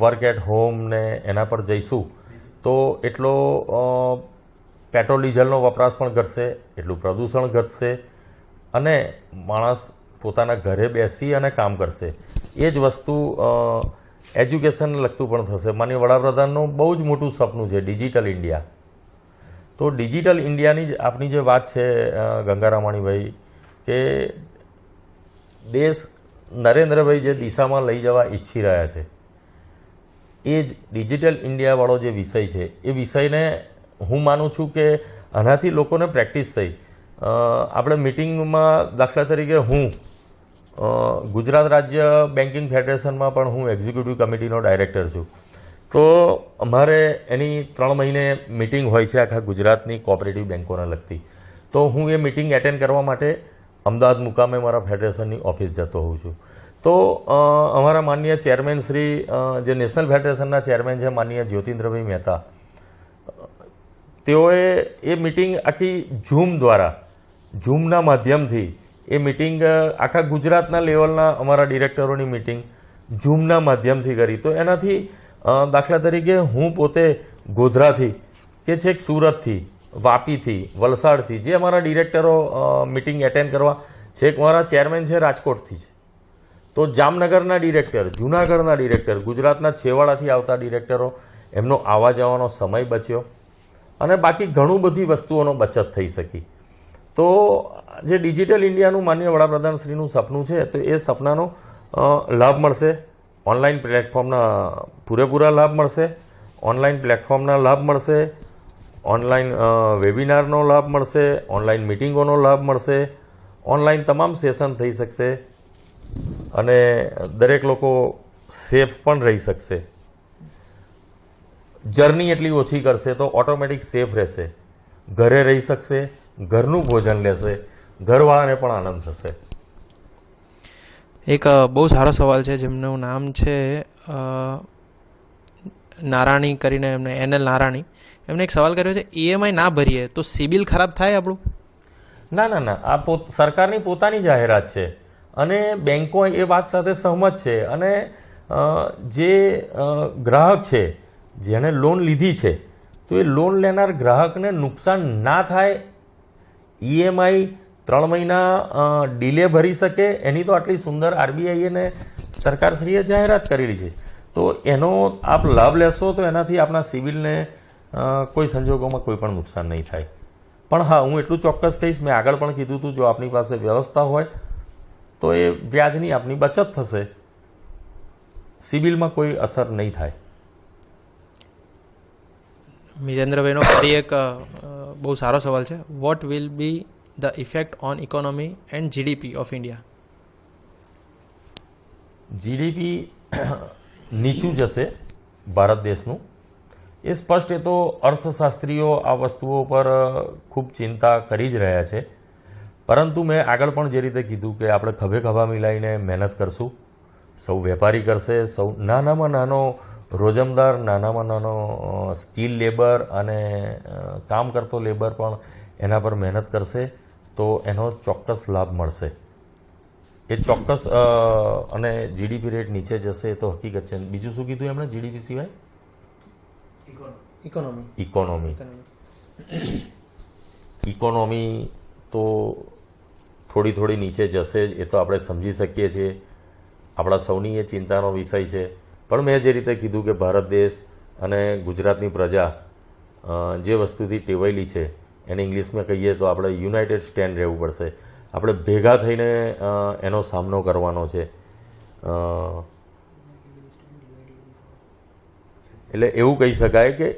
વર્ક એટ હોમ ને એના પર જઈશું તો એટલો પેટ્રોલ ડીઝલનો વપરાશ પણ ઘટશે, એટલું પ્રદૂષણ ઘટશે અને માણસ પોતાના ઘરે બેસી અને કામ કરશે. એ જ વસ્તુ એજ્યુકેશન લગતું પણ થશે. માનનીય વડાપ્રધાનનું બહુ જ મોટું સપનું છે ડિજિટલ ઇન્ડિયા. તો ડિજિટલ ઇન્ડિયાની આપની જે વાત છે ગંગારામાણીભાઈ, કે દેશ નરેન્દ્રભાઈ જે દિશામાં લઈ જવા ઈચ્છી રહ્યા છે એ જ ડિજિટલ ઇન્ડિયાવાળો જે વિષય છે એ વિષયને હું માનું છું કે આનાથી લોકોને પ્રેક્ટિસ થઈ. આપણે મિટિંગમાં દાખલા તરીકે હું ગુજરાત રાજ્ય બેન્કિંગ ફેડરેશનમાં પણ હું એક્ઝિક્યુટિવ કમિટીનો ડાયરેક્ટર છું. તો અમારે એની 3 મહિને મિટિંગ હોય છે આખા ગુજરાતની કોઓપરેટિવ બેન્કોને લગતી. તો હું એ મિટિંગ એટેન્ડ કરવા માટે અમદાવાદ મુકામે મારા ફેડરેશનની ઓફિસ જતો હોઉં છું. તો અમારા માનનીય ચેરમેન શ્રી જે નેશનલ ફેડરેશનના ચેરમેન છે માનનીય જ્યોતિન્દ્રભાઈ મહેતા, તેઓએ એ મિટિંગ આખી ઝૂમના માધ્યમથી એ મિટિંગ આખા ગુજરાતના લેવલના અમારા ડિરેક્ટરોની મિટિંગ ઝૂમના માધ્યમથી કરી. તો એનાથી દાખલા તરીકે હું પોતે ગોધરાથી કે છેક સુરતથી, વાપીથી, વલસાડથી જે અમારા ડિરેક્ટરો મિટિંગ એટેન્ડ કરવા, છેક મારા ચેરમેન છે રાજકોટથી છે, તો જામનગરના ડિરેક્ટર, જૂનાગઢના ડિરેક્ટર, ગુજરાતના છેવાડાથી આવતા ડિરેક્ટરો, એમનો આવવા જવાનો સમય બચ્યો અને બાકી ઘણું બધી વસ્તુઓનો બચત થઈ શકી. તો જે ડિજિટલ ઇન્ડિયાનું માનનીય વડાપ્રધાન શ્રીનું સપનું છે તો એ સપનાનો લાભ મળશે. ઓનલાઈન પ્લેટફોર્મના પૂરેપૂરા લાભ મળશે, ઓનલાઈન પ્લેટફોર્મના લાભ મળશે, ઓનલાઈન વેબિનારનો લાભ મળશે, ઓનલાઈન મિટિંગોનો લાભ મળશે, ઓનલાઈન તમામ સેશન થઈ શકશે અને દરેક લોકો સેફ પણ રહી શકશે. જર્ની એટલી ઓછી કરશે તો ઓટોમેટિક સેફ રહેશે, ઘરે રહી શકશે, ઘરનું ભોજન લેશે, ઘરવાળાને પણ આનંદ થશે. એક બહુ સારો સવાલ છે જેમનું નામ છે નારાણી કરીને, એમને NL નારાણી, એમને એક સવાલ કર્યો છે, EMI ના ભરીએ તો સિબિલ ખરાબ થાય આપણું? ના, આ સરકારની પોતાની જાહેરાત છે અને બેંકો એ વાત સાથે સહમત છે. અને જે ગ્રાહક છે જેને લોન લીધી છે તો એ લોન લેનાર ગ્રાહકને નુકસાન ના થાય, EMI 3 મહિના ડીલે ભરી શકે, એની તો આટલી સુંદર RBI અને સરકારશ્રીએ જાહેરાત કરેલી છે. તો એનો આપ લાભ લેશો તો એનાથી આપણા સિવિલને કોઈ સંજોગોમાં કોઈ પણ નુકસાન નહીં થાય. પણ હા, હું એટલું ચોક્કસ કહીશ, મેં આગળ પણ કીધું હતું, જો આપની પાસે વ્યવસ્થા હોય તો એ વ્યાજની આપની બચત થશે, સિવિલમાં કોઈ અસર નહીં થાય. મિતેન્દ્રભાઈનો ફરી એક બહુ સારો સવાલ છે, what will be the effect on economy and GDP of India? GDP નીચું જશે ભારત દેશનું, એ સ્પષ્ટ. એ તો અર્થશાસ્ત્રીઓ આ વસ્તુઓ પર ખૂબ ચિંતા કરી જ રહ્યા છે. પરંતુ મેં આગળ પણ જે રીતે કીધું કે આપણે ખભે ખભા મિલાઈને મહેનત કરશું. સૌ વેપારી કરશે, સૌ નાનામાં નાનો રોજમદાર, નાનામાં નાનો સ્કિલ લેબર અને કામ કરતો લેબર પણ એના પર મહેનત કરશે તો એનો ચોક્કસ લાભ મળશે. એ ચોક્કસ. અને GDP રેટ નીચે જશે એ તો હકીકત છે. બીજું શું કીધું એમણે GDP સિવાય? ઇકોનોમી તો થોડી નીચે જશે જ, એ તો આપણે સમજી શકીએ છીએ. આપણા સૌની એ ચિંતાનો વિષય છે. પણ મેં જે રીતે કીધું કે ભારત દેશ અને ગુજરાતની પ્રજા જે વસ્તુથી ટેવાયેલી છે એને ઇંગ્લિશમાં કહીએ તો આપણે યુનાઇટેડ સ્ટેન્ડ રહેવું પડશે. આપણે ભેગા થઈને એનો સામનો કરવાનો છે. એટલે એવું કહી શકાય કે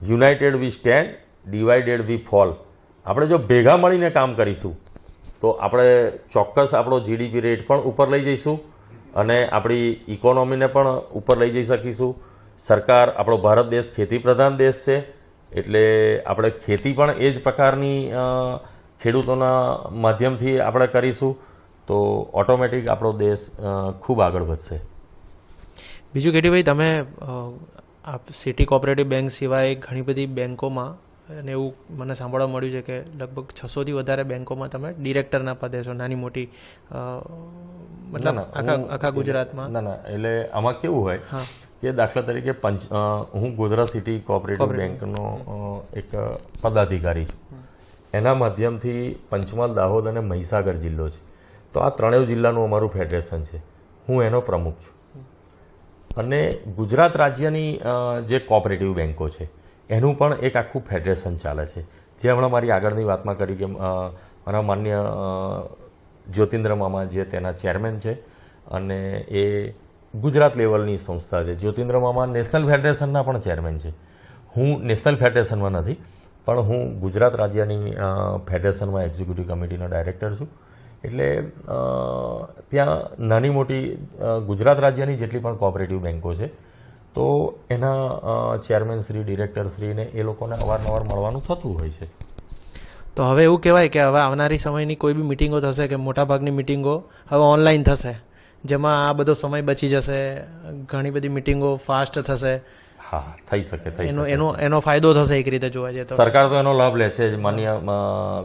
united we stand, divided we fall. આપણે જો ભેગા મળીને કામ કરીશું તો આપણે ચોક્કસ આપણો GDP રેટ પણ ઉપર લઈ જઈશું અને આપણી ઇકોનોમીને પણ ઉપર લઈ જઈ શકીશું. સરકાર, આપણો ભારત દેશ ખેતી પ્રધાન દેશ છે એટલે આપણે ખેતી પણ એ જ પ્રકારની ખેડૂતોના માધ્યમથી આપણે કરીશું તો ઓટોમેટિક આપણો દેશ ખૂબ આગળ વધશે. બીજું કેટીભાઈ, તમે સિટી કોઓપરેટિવ બેંક સિવાય ઘણી બધી બેંકોમાં અને એવું મને સાંભળવા મળ્યું છે કે લગભગ 600થી વધારે બેંકોમાં તમે ડિરેક્ટરના પદે છો, નાની મોટી મતલબ આખા ગુજરાતમાં. ના એટલે આમાં કેવું હોય હા કે દાખલા તરીકે હું ગોધરા સિટી કોઓપરેટિવ બેંકનો એક પદાધિકારી છું. એના માધ્યમથી પંચમહાલ, દાહોદ અને મહીસાગર જિલ્લો છે, તો આ ત્રણેય જિલ્લાનું અમારું ફેડરેશન છે. હું એનો પ્રમુખ છું. અને ગુજરાત રાજ્યની જે કોઓપરેટિવ બેંકો છે એનું પણ એક આખું ફેડરેશન ચાલે છે, જે હમણાં મારી આગળની વાતમાં કરી કે મારા માન્ય જ્યોતિન્દ્ર મામા જે તેના ચેરમેન છે, અને એ ગુજરાત લેવલની સંસ્થા છે. જ્યોતિન્દ્ર મામા નેશનલ ફેડરેશનના પણ ચેરમેન છે. હું નેશનલ ફેડરેશનમાં નથી, પણ હું ગુજરાત રાજ્યની ફેડરેશનમાં એક્ઝિક્યુટિવ કમિટીનો ડાયરેક્ટર છું. એટલે ત્યાં નાની મોટી ગુજરાત રાજ્યની જેટલી પણ કોઓપરેટિવ બેંકો છે, તો એના ચેરમેન શ્રી, ડિરેક્ટર શ્રીને એ લોકોને અવારનવાર મળવાનું થતું હોય છે. તો હવે એવું કહેવાય કે હવે આવનારી સમયની કોઈ બી મિટિંગો થશે કે મોટાભાગની મિટિંગો હવે ઓનલાઈન થશે, જેમાં આ બધો સમય બચી જશે, ઘણી બધી મિટિંગો ફાસ્ટ થશે. હા, થઈ શકે. એનો ફાયદો થશે એક રીતે જોવા જઈએ તો. સરકાર તો એનો લાભ લે છે. માન્ય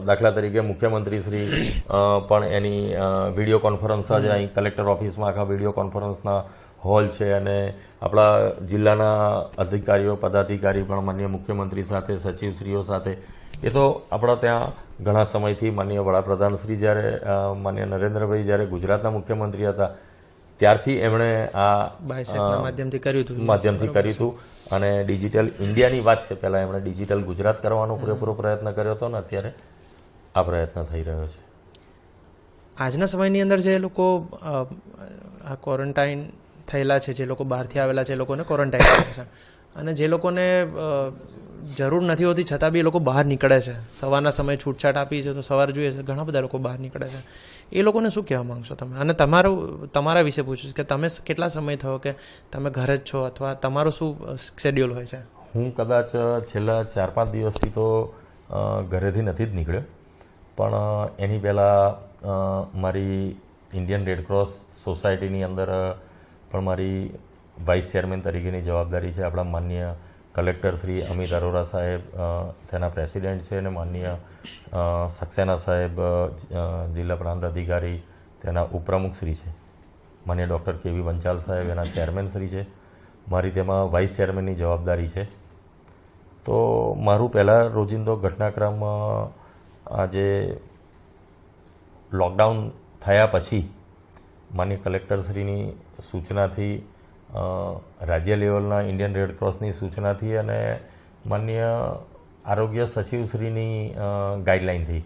દાખલા તરીકે મુખ્યમંત્રી શ્રી પણ એની વિડીયો કોન્ફરન્સ જ અહીં કલેક્ટર ઓફિસમાં આખા વિડીયો કોન્ફરન્સના હોલ છે, અને આપણા જિલ્લાના અધિકારીઓ, પદાધિકારી પણ માન્ય મુખ્યમંત્રી સાથે, સચિવશ્રીઓ સાથે, એ તો આપણા ત્યાં ઘણા સમયથી માન્ય વડાપ્રધાન શ્રી જ્યારે માન્ય નરેન્દ્રભાઈ જ્યારે ગુજરાતના મુખ્યમંત્રી હતા ત્યારથી એમણે આ માધ્યમથી કર્યું હતું. અને ડિજિટલ ઇન્ડિયાની વાત છે, પહેલાં એમણે ડિજિટલ ગુજરાત કરવાનો પૂરેપૂરો પ્રયત્ન કર્યો હતો, ને અત્યારે આ પ્રયત્ન થઈ રહ્યો છે. આજના સમયની અંદર જે લોકો આ ક્વોરન્ટાઇન થયેલા છે, જે લોકો બહારથી આવેલા છે, એ લોકોને ક્વોરન્ટાઇન કરે છે, અને જે લોકોને જરૂર નથી હોતી છતાં બી એ લોકો બહાર નીકળે છે. સવારના સમયે છૂટછાટ આપી છે તો સવારે જોઈએ છે ઘણા બધા લોકો બહાર નીકળે છે. એ લોકોને શું કહેવા માંગશો તમે? અને તમારા વિશે પૂછું કે તમે કેટલા સમય થયો કે તમે ઘરે જ છો, અથવા તમારો શું શેડ્યુલ હોય છે? હું કદાચ છેલ્લા 4-5 દિવસથી તો ઘરેથી નથી જ નીકળ્યો, પણ એની પહેલાં મારી ઇન્ડિયન રેડક્રોસ સોસાયટીની અંદર પણ મારી વાઇસ ચેરમેન તરીકેની જવાબદારી છે. આપણા માન્ય કલેક્ટર શ્રી અમિત અરોરા સાહેબ તેના પ્રેસિડેન્ટ છે, અને માન્ય સક્સેના સાહેબ જિલ્લા પ્રાંત અધિકારી તેના ઉપપ્રમુખ શ્રી છે. માન્ય ડૉક્ટર કેવી વંચાલ સાહેબ એના ચેરમેન શ્રી છે. મારી તેમાં વાઇસ ચેરમેનની જવાબદારી છે. તો મારું પહેલાં રોજિંદો ઘટનાક્રમ આજે લોકડાઉન થયા પછી માન્ય કલેક્ટરશ્રીની સૂચનાથી, રાજ્ય લેવલના ઇન્ડિયન રેડક્રોસની સૂચનાથી, અને માન્ય આરોગ્ય સચિવશ્રીની ગાઈડલાઇનથી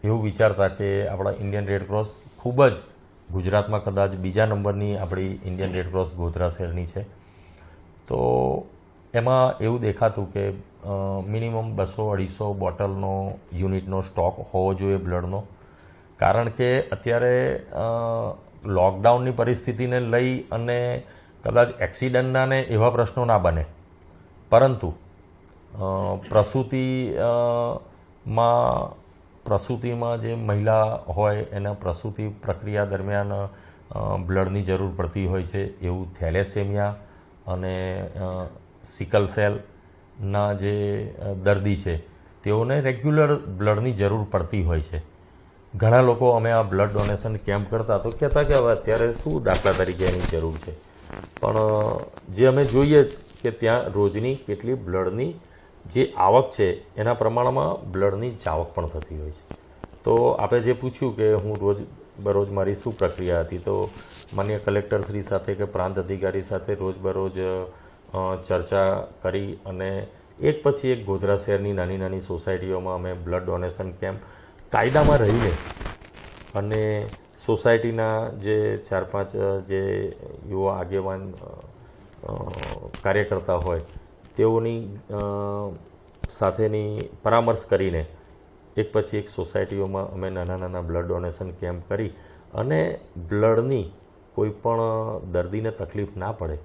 એવું વિચારતા કે આપણા ઇન્ડિયન રેડક્રોસ ખૂબ જ ગુજરાતમાં કદાચ બીજા નંબરની આપણી ઇન્ડિયન રેડક્રોસ ગોધરા શહેરની છે. તો એમાં એવું દેખાતું કે મિનિમમ 200-250 બોટલનો યુનિટનો સ્ટોક હોવો જોઈએ બ્લડનો. કારણ કે અત્યારે લોકડાઉનની પરિસ્થિતિને લઈ અને કદાચ એક્સિડન્ટના ને એવા પ્રશ્નો ના બને, પરંતુ પ્રસૂતિમાં જે મહિલા હોય એના પ્રસૂતિ પ્રક્રિયા દરમિયાન બ્લડની જરૂર પડતી હોય છે, એવું થેલેસેમિયા અને સિકલ સેલના જે દર્દી છે તેઓને રેગ્યુલર બ્લડની જરૂર પડતી હોય છે. ઘણા લોકો અમે આ બ્લડ ડોનેશન કેમ્પ કરતા તો કહેતા કે હવે અત્યારે શું દાખલા તરીકે એની જરૂર છે, પણ જે અમે જોઈએ કે ત્યાં રોજની કેટલી બ્લડની જે આવક છે એના પ્રમાણમાં બ્લડની જાવક પણ થતી હોય છે. તો આપણે જે પૂછ્યું કે હું રોજ બરોજ મારી શું પ્રક્રિયા હતી, તો માન્ય કલેક્ટરશ્રી સાથે કે પ્રાંત અધિકારી સાથે રોજબરોજ ચર્ચા કરી અને એક પછી એક ગોધરા શહેરની નાની નાની સોસાયટીઓમાં અમે બ્લડ ડોનેશન કેમ્પ કાયદામાં રહીને, અને સોસાયટીના જે 4-5 જે યુવા આગેવાન કાર્યકર્તા હોય તેઓની સાથેની પરામર્શ કરીને એક પછી એક સોસાયટીઓમાં અમે નાના નાના બ્લડ ડોનેશન કેમ્પ કરી, અને બ્લડની કોઈ પણ દર્દીને તકલીફ ના પડે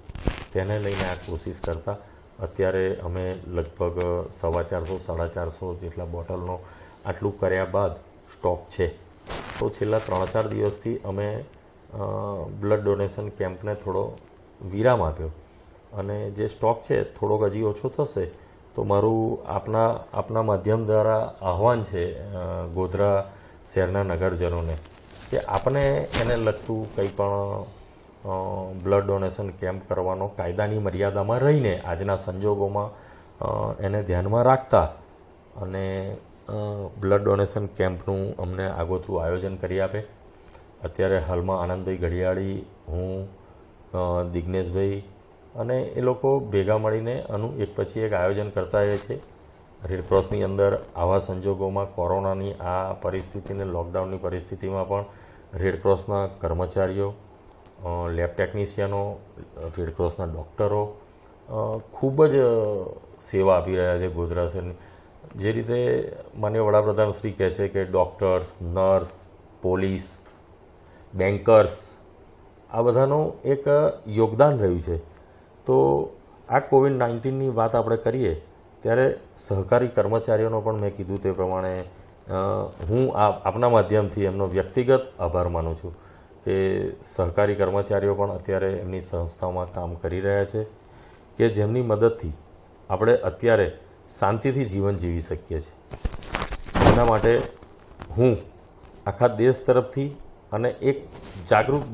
તેને લઈને આ કોશિશ કરતા. અત્યારે અમે લગભગ 450-450 જેટલા બોટલનો આટલું કર્યા બાદ સ્ટોક છે. તો છેલ્લા 3-4 દિવસથી અમે બ્લડ ડોનેશન કેમ્પને થોડો વિરામ આપ્યો, અને જે સ્ટોક છે થોડોક હજી ઓછો થશે, તો મારું આપના માધ્યમ દ્વારા આહવાન છે ગોધરા શહેરના નગરજનોને કે આપણે એને લગતું કંઈ પણ બ્લડ ડોનેશન કેમ્પ કરવાનો કાયદાની મર્યાદામાં રહીને આજના સંજોગોમાં એને ધ્યાનમાં રાખતા અને બ્લડ ડોનેશન કેમ્પનું અમને આગોતરું આયોજન કરી આપે. અત્યારે હાલમાં આનંદભાઈ ઘડિયાળી, હું, દિગ્નેશભાઈ અને એ લોકો ભેગા મળીને આનું એક પછી એક આયોજન કરતા રહે છે. રેડક્રોસની અંદર આવા સંજોગોમાં કોરોનાની આ પરિસ્થિતિને, લોકડાઉનની પરિસ્થિતિમાં પણ રેડક્રોસના કર્મચારીઓ, લેબ ટેકનિશિયનો, રેડક્રોસના ડૉક્ટરો ખૂબ જ સેવા આપી રહ્યા છે ગોધરા શહેરની. જે રીતે માનનીય વડાપ્રધાન શ્રી કહે છે કે ડૉક્ટર્સ, નર્સ, પોલીસ, બેન્કર્સ આ બધાનું એક યોગદાન રહ્યું છે. તો આ કોવિડ-19ની વાત આપણે કરીએ ત્યારે સહકારી કર્મચારીઓનો પણ મેં કીધું તે પ્રમાણે હું આપના માધ્યમથી એમનો વ્યક્તિગત આભાર માનું છું કે સહકારી કર્મચારીઓ પણ અત્યારે એમની સંસ્થાઓમાં કામ કરી રહ્યા છે કે જેમની મદદથી આપણે અત્યારે શાંતિથી જીવન જીવી શકીએ છીએ. એના માટે હું આખા દેશ તરફથી અને એક જાગૃત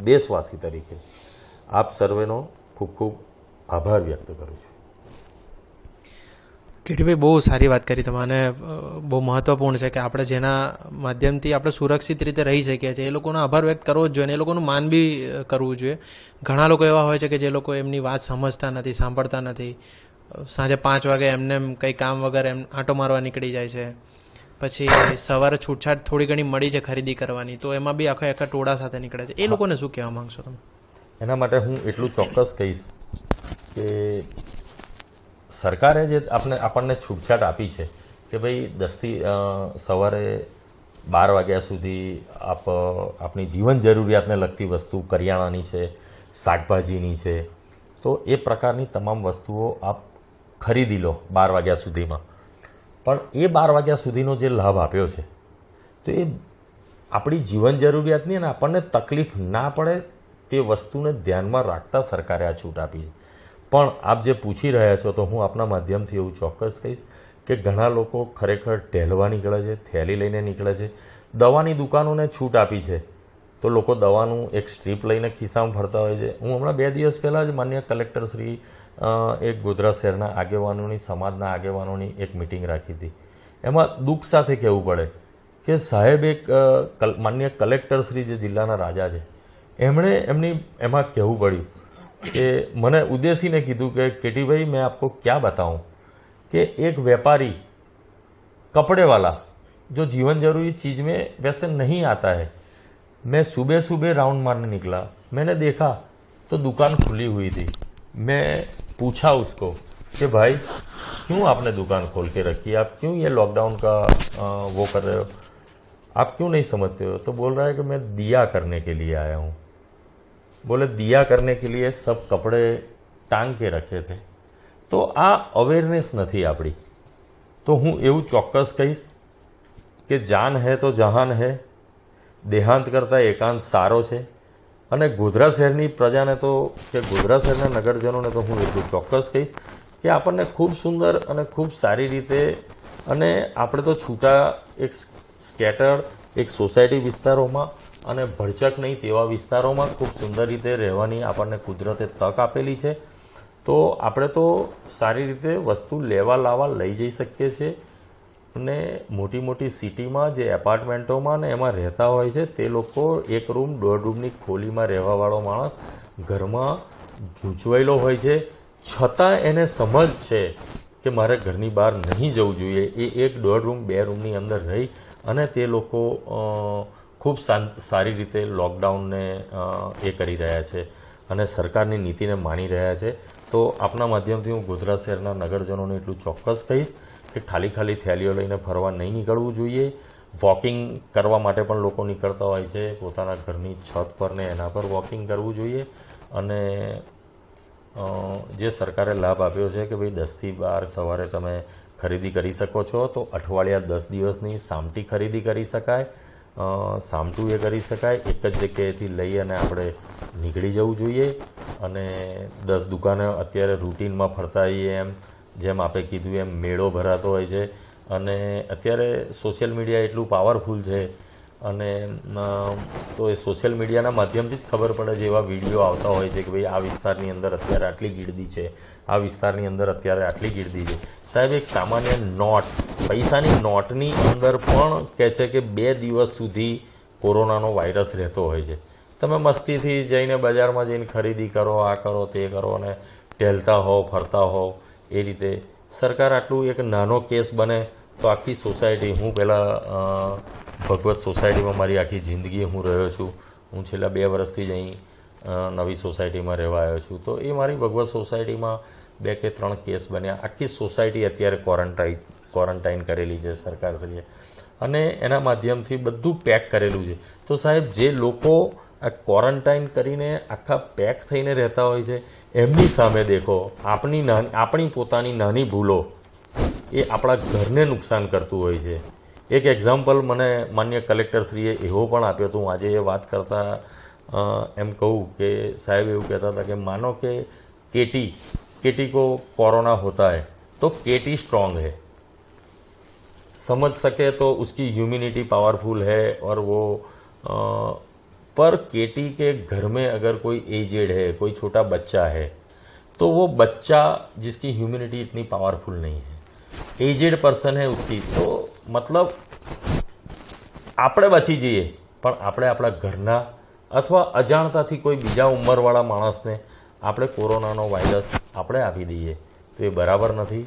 દેશવાસી તરીકે આપ સર્વેનો ખૂબ ખૂબ આભાર વ્યક્ત કરું છું. કેટીભાઈ, બહુ સારી વાત કરી તમે અને બહુ મહત્વપૂર્ણ છે કે આપણે જેના માધ્યમથી આપણે સુરક્ષિત રીતે રહી શકીએ છીએ એ લોકોનો આભાર વ્યક્ત કરવો જ જોઈએ અને એ લોકોનું માન બી કરવું જોઈએ. ઘણા લોકો એવા હોય છે કે જે લોકો એમની વાત સમજતા નથી, સાંભળતા નથી. સાંજે 5 વાગે એમને કંઈ કામ વગર એમ આંટો મારવા નીકળી જાય છે. પછી સવારે છૂટછાટ થોડી ઘણી મળી છે ખરીદી કરવાની, તો એમાં બી આખા ટોળા સાથે નીકળે છે. એ લોકોને શું કહેવા માંગશો તમે? એના માટે હું એટલું ચોક્કસ કહીશ કે સરકારે જે આપણને છૂટછાટ આપી છે કે ભાઈ 10થી સવારે 12 વાગ્યા સુધી આપણી જીવન જરૂરિયાતને લગતી વસ્તુ કરિયાણાની છે, શાકભાજીની છે, તો એ પ્રકારની તમામ વસ્તુઓ આપ ખરીદી લો 12 વાગ્યા સુધીમાં. પણ એ 12 વાગ્યા સુધીનો જે લાભ આપ્યો છે તો એ આપણી જીવન જરૂરિયાતની અને આપણને તકલીફ ના પડે તે વસ્તુને ધ્યાનમાં રાખતા સરકારે આ છૂટ આપી છે. પણ આપ જે પૂછી રહ્યા છો તો હું આપના માધ્યમથી એવું ચોક્કસ કહીશ કે ઘણા લોકો ખરેખર ટહેલવા નીકળે છે, થેલી લઈને નીકળે છે. દવાની દુકાનોને છૂટ આપી છે તો લોકો દવાનું એક સ્ટ્રીપ લઈને ખિસ્સામાં ફરતા હોય છે. હું હમણાં 2 દિવસ પહેલાં જ માન્ય કલેક્ટર શ્રી એક ગોધરા શહેરના આગેવાનોની, સમાજના આગેવાનોની એક મિટિંગ રાખી હતી. એમાં દુઃખ સાથે કહેવું પડે કે સાહેબ એક માન્ય કલેક્ટર શ્રી જે જિલ્લાના રાજા છે એમણે એમાં કહેવું પડ્યું કે મને ઉદ્દેશીને કીધું કે केटी मैं आपको क्या बताऊं कि एक व्यापारी कपड़े वाला जो जीवन जरूरी चीज में वैसे नहीं आता है, मैं सुबह सुबह राउंड मारने निकला, मैंने देखा तो दुकान खुली हुई थी. मैं पूछा उसको कि भाई क्यों आपने दुकान खोल के रखी, आप क्यों ये लॉकडाउन का वो कर रहे हो, आप क्यों नहीं समझते हो? तो बोल रहा है कि मैं दिया करने के लिए आया हूँ. बोले दिया करने के लिए सब कपड़े टांग के रखे थे. તો આ અવેરનેસ નથી આપણી. તો હું એવું ચોક્કસ કહીશ કે જાન હે તો જહાન હે, દેહાંત કરતાં એકાંત સારો છે. અને ગોધરા શહેરની પ્રજાને તો કે ગોધરા શહેરના નગરજનોને તો હું એટલું ચોક્કસ કહીશ કે આપણને ખૂબ સુંદર અને ખૂબ સારી રીતે, અને આપણે તો છૂટા એક સ્કેટર એક સોસાયટી વિસ્તારોમાં અને ભરચક નહીં તેવા વિસ્તારોમાં ખૂબ સુંદર રીતે રહેવાની આપણને કુદરતે તક આપેલી છે. તો આપણે તો સારી રીતે વસ્તુ લેવા લાવવા લઈ જઈ શકીએ છીએ. અને મોટી મોટી સિટીમાં જે એપાર્ટમેન્ટોમાં ને એમાં રહેતા હોય છે તે લોકો 1 રૂમ 1.5 રૂમની ખોલીમાં રહેવાવાળો માણસ ઘરમાં ગૂંચવાયેલો હોય છે, છતાં એને સમજ છે કે મારે ઘરની બહાર નહીં જવું જોઈએ. એ 1.5 રૂમ 2 રૂમની અંદર રહી અને તે લોકો ખૂબ સારી રીતે લોકડાઉનને એ કરી રહ્યા છે અને સરકારની નીતિને માની રહ્યા છે. તો આપના માધ્યમથી હું ગોધરા શહેરના નગરજનોને એટલું ચોક્કસ કહીશ કે ખાલી થેલીઓ લઈને ફરવા નહીં નીકળવું જોઈએ. વોકિંગ કરવા માટે પણ લોકો નીકળતા હોય છે, પોતાના ઘરની છત પર ને એના પર વોકિંગ કરવું જોઈએ. અને જે સરકારે લાભ આપ્યો છે કે ભાઈ 10 થી 12 સવારે તમે ખરીદી કરી શકો છો, તો અઠવાડિયા 10 દિવસની સામટી ખરીદી કરી શકાય. સામટું એ કરી શકાય. એક જ જગ્યાએથી લઈ અને આપણે નીકળી જવું જોઈએ. અને 10 દુકાનો અત્યારે રૂટીનમાં ફરતા હોઈએ જેમ આપણે કીધું એમ મેળો ભરાતો હોય છે. અને અત્યારે સોશિયલ મીડિયા એટલું પાવરફુલ છે અને તો એ સોશિયલ મીડિયાના માધ્યમથી જ ખબર પડે છે. એવા વિડીયો આવતા હોય છે કે ભાઈ આ વિસ્તારની અંદર અત્યારે આટલી ગીર્દી છે, આ વિસ્તારની અંદર અત્યારે આટલી ગીર્દી છે. સાહેબ, એક સામાન્ય નોટ, પૈસાની નોટની અંદર પણ કહે છે કે 2 દિવસ સુધી કોરોનાનો વાયરસ રહેતો હોય છે. તમે મસ્તીથી જઈને બજારમાં જઈને ખરીદી કરો, આ કરો, તે કરો અને ટહેલતા હોવ, ફરતા હોવ. એ રીતે સરકાર આટલું એક નાનો કેસ બને તો આખી સોસાયટી, હું પહેલાં ભગવત સોસાયટીમાં મારી આખી જિંદગી હું રહ્યો છું. હું છેલ્લા 2 વર્ષથી જ અહીં નવી સોસાયટીમાં રહેવા આવ્યો છું. તો એ મારી ભગવત સોસાયટીમાં 2 કે 3 કેસ બન્યા. આખી સોસાયટી અત્યારે ક્વોરન્ટાઇન કરેલી છે સરકારશ્રીએ અને એના માધ્યમથી બધું પેક કરેલું છે. તો સાહેબ, જે લોકો આ ક્વોરન્ટાઇન કરીને આખા પેક થઈને રહેતા હોય છે એમની સામે દેખો આપણી પોતાની નાની ભૂલો એ આપણા ઘરને નુકસાન કરતું હોય છે. એક એક્ઝામ્પલ મને માન્ય કલેક્ટરશ્રીએ એવો પણ આપ્યો હતો. હું આજે એ વાત કરતા એમ કહું કે સાહેબ એવું કહેતા હતા કે માનો કે केटी को कोरोना होता है तो केटी स्ट्रांग है, समझ सके तो उसकी ह्यूमिनिटी पावरफुल है और वो पर केटी के घर में अगर कोई एजेड है, कोई छोटा बच्चा है तो वो बच्चा जिसकी ह्यूमिनिटी इतनी पावरफुल नहीं है, एजेड पर्सन है उसकी, तो मतलब આપણે બચી જઈએ પણ આપણે આપણા ઘરના અથવા અજાણતાથી કોઈ બીજા ઉંમરવાળા માણસને આપણે કોરોનાનો વાયરસ આપણે આપી દઈએ તો એ બરાબર નથી.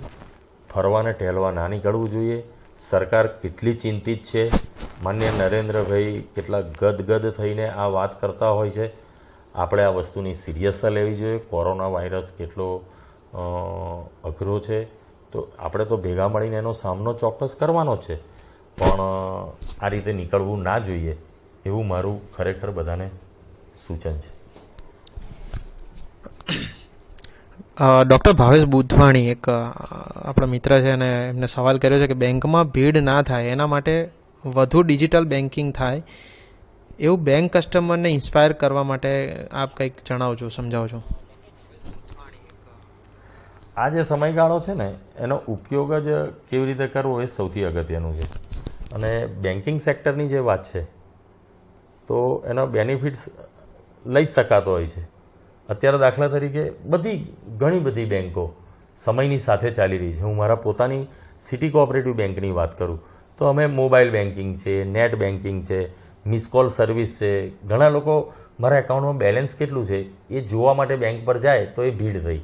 ફરવાને ટહેલવા ના નીકળવું જોઈએ. સરકાર કેટલી ચિંતિત છે, માન્ય નરેન્દ્રભાઈ કેટલા ગદગદ થઈને આ વાત કરતા હોય છે. આપણે આ વસ્તુની સિરિયસતા લેવી જોઈએ. કોરોના વાયરસ કેટલો અઘરો છે, તો આપણે તો ભેગા મળીને એનો સામનો ચોક્કસ કરવાનો છે, પણ આ રીતે નીકળવું ના જોઈએ એવું મારું ખરેખર બધાને સૂચન છે. ડૉક્ટર ભાવેશ બુધવાણી એક આપણા મિત્ર છે અને એમને સવાલ કર્યો છે કે બેંકમાં ભીડ ના થાય એના માટે વધુ ડિજિટલ બેન્કિંગ થાય એવું બેંક કસ્ટમરને ઇન્સ્પાયર કરવા માટે આપ કંઈક જણાવજો, સમજાવજો. આ જે સમયગાળો છે ને એનો ઉપયોગ જ કેવી રીતે કરવો એ સૌથી અગત્યનું છે. અને બેન્કિંગ સેક્ટરની જે વાત છે તો એનો બેનિફિટ્સ લઈ જ શકાતો હોય છે. અત્યારે દાખલા તરીકે ઘણી બધી બેન્કો સમયની સાથે ચાલી રહી છે. હું મારા પોતાની સિટી કોઓપરેટિવ બેંકની વાત કરું તો અમે મોબાઈલ બેન્કિંગ છે, નેટ બેન્કિંગ છે, મિસ કોલ સર્વિસ છે. ઘણા લોકો મારા એકાઉન્ટમાં બેલેન્સ કેટલું છે એ જોવા માટે બેંક પર જાય તો એ ભીડ થઈ.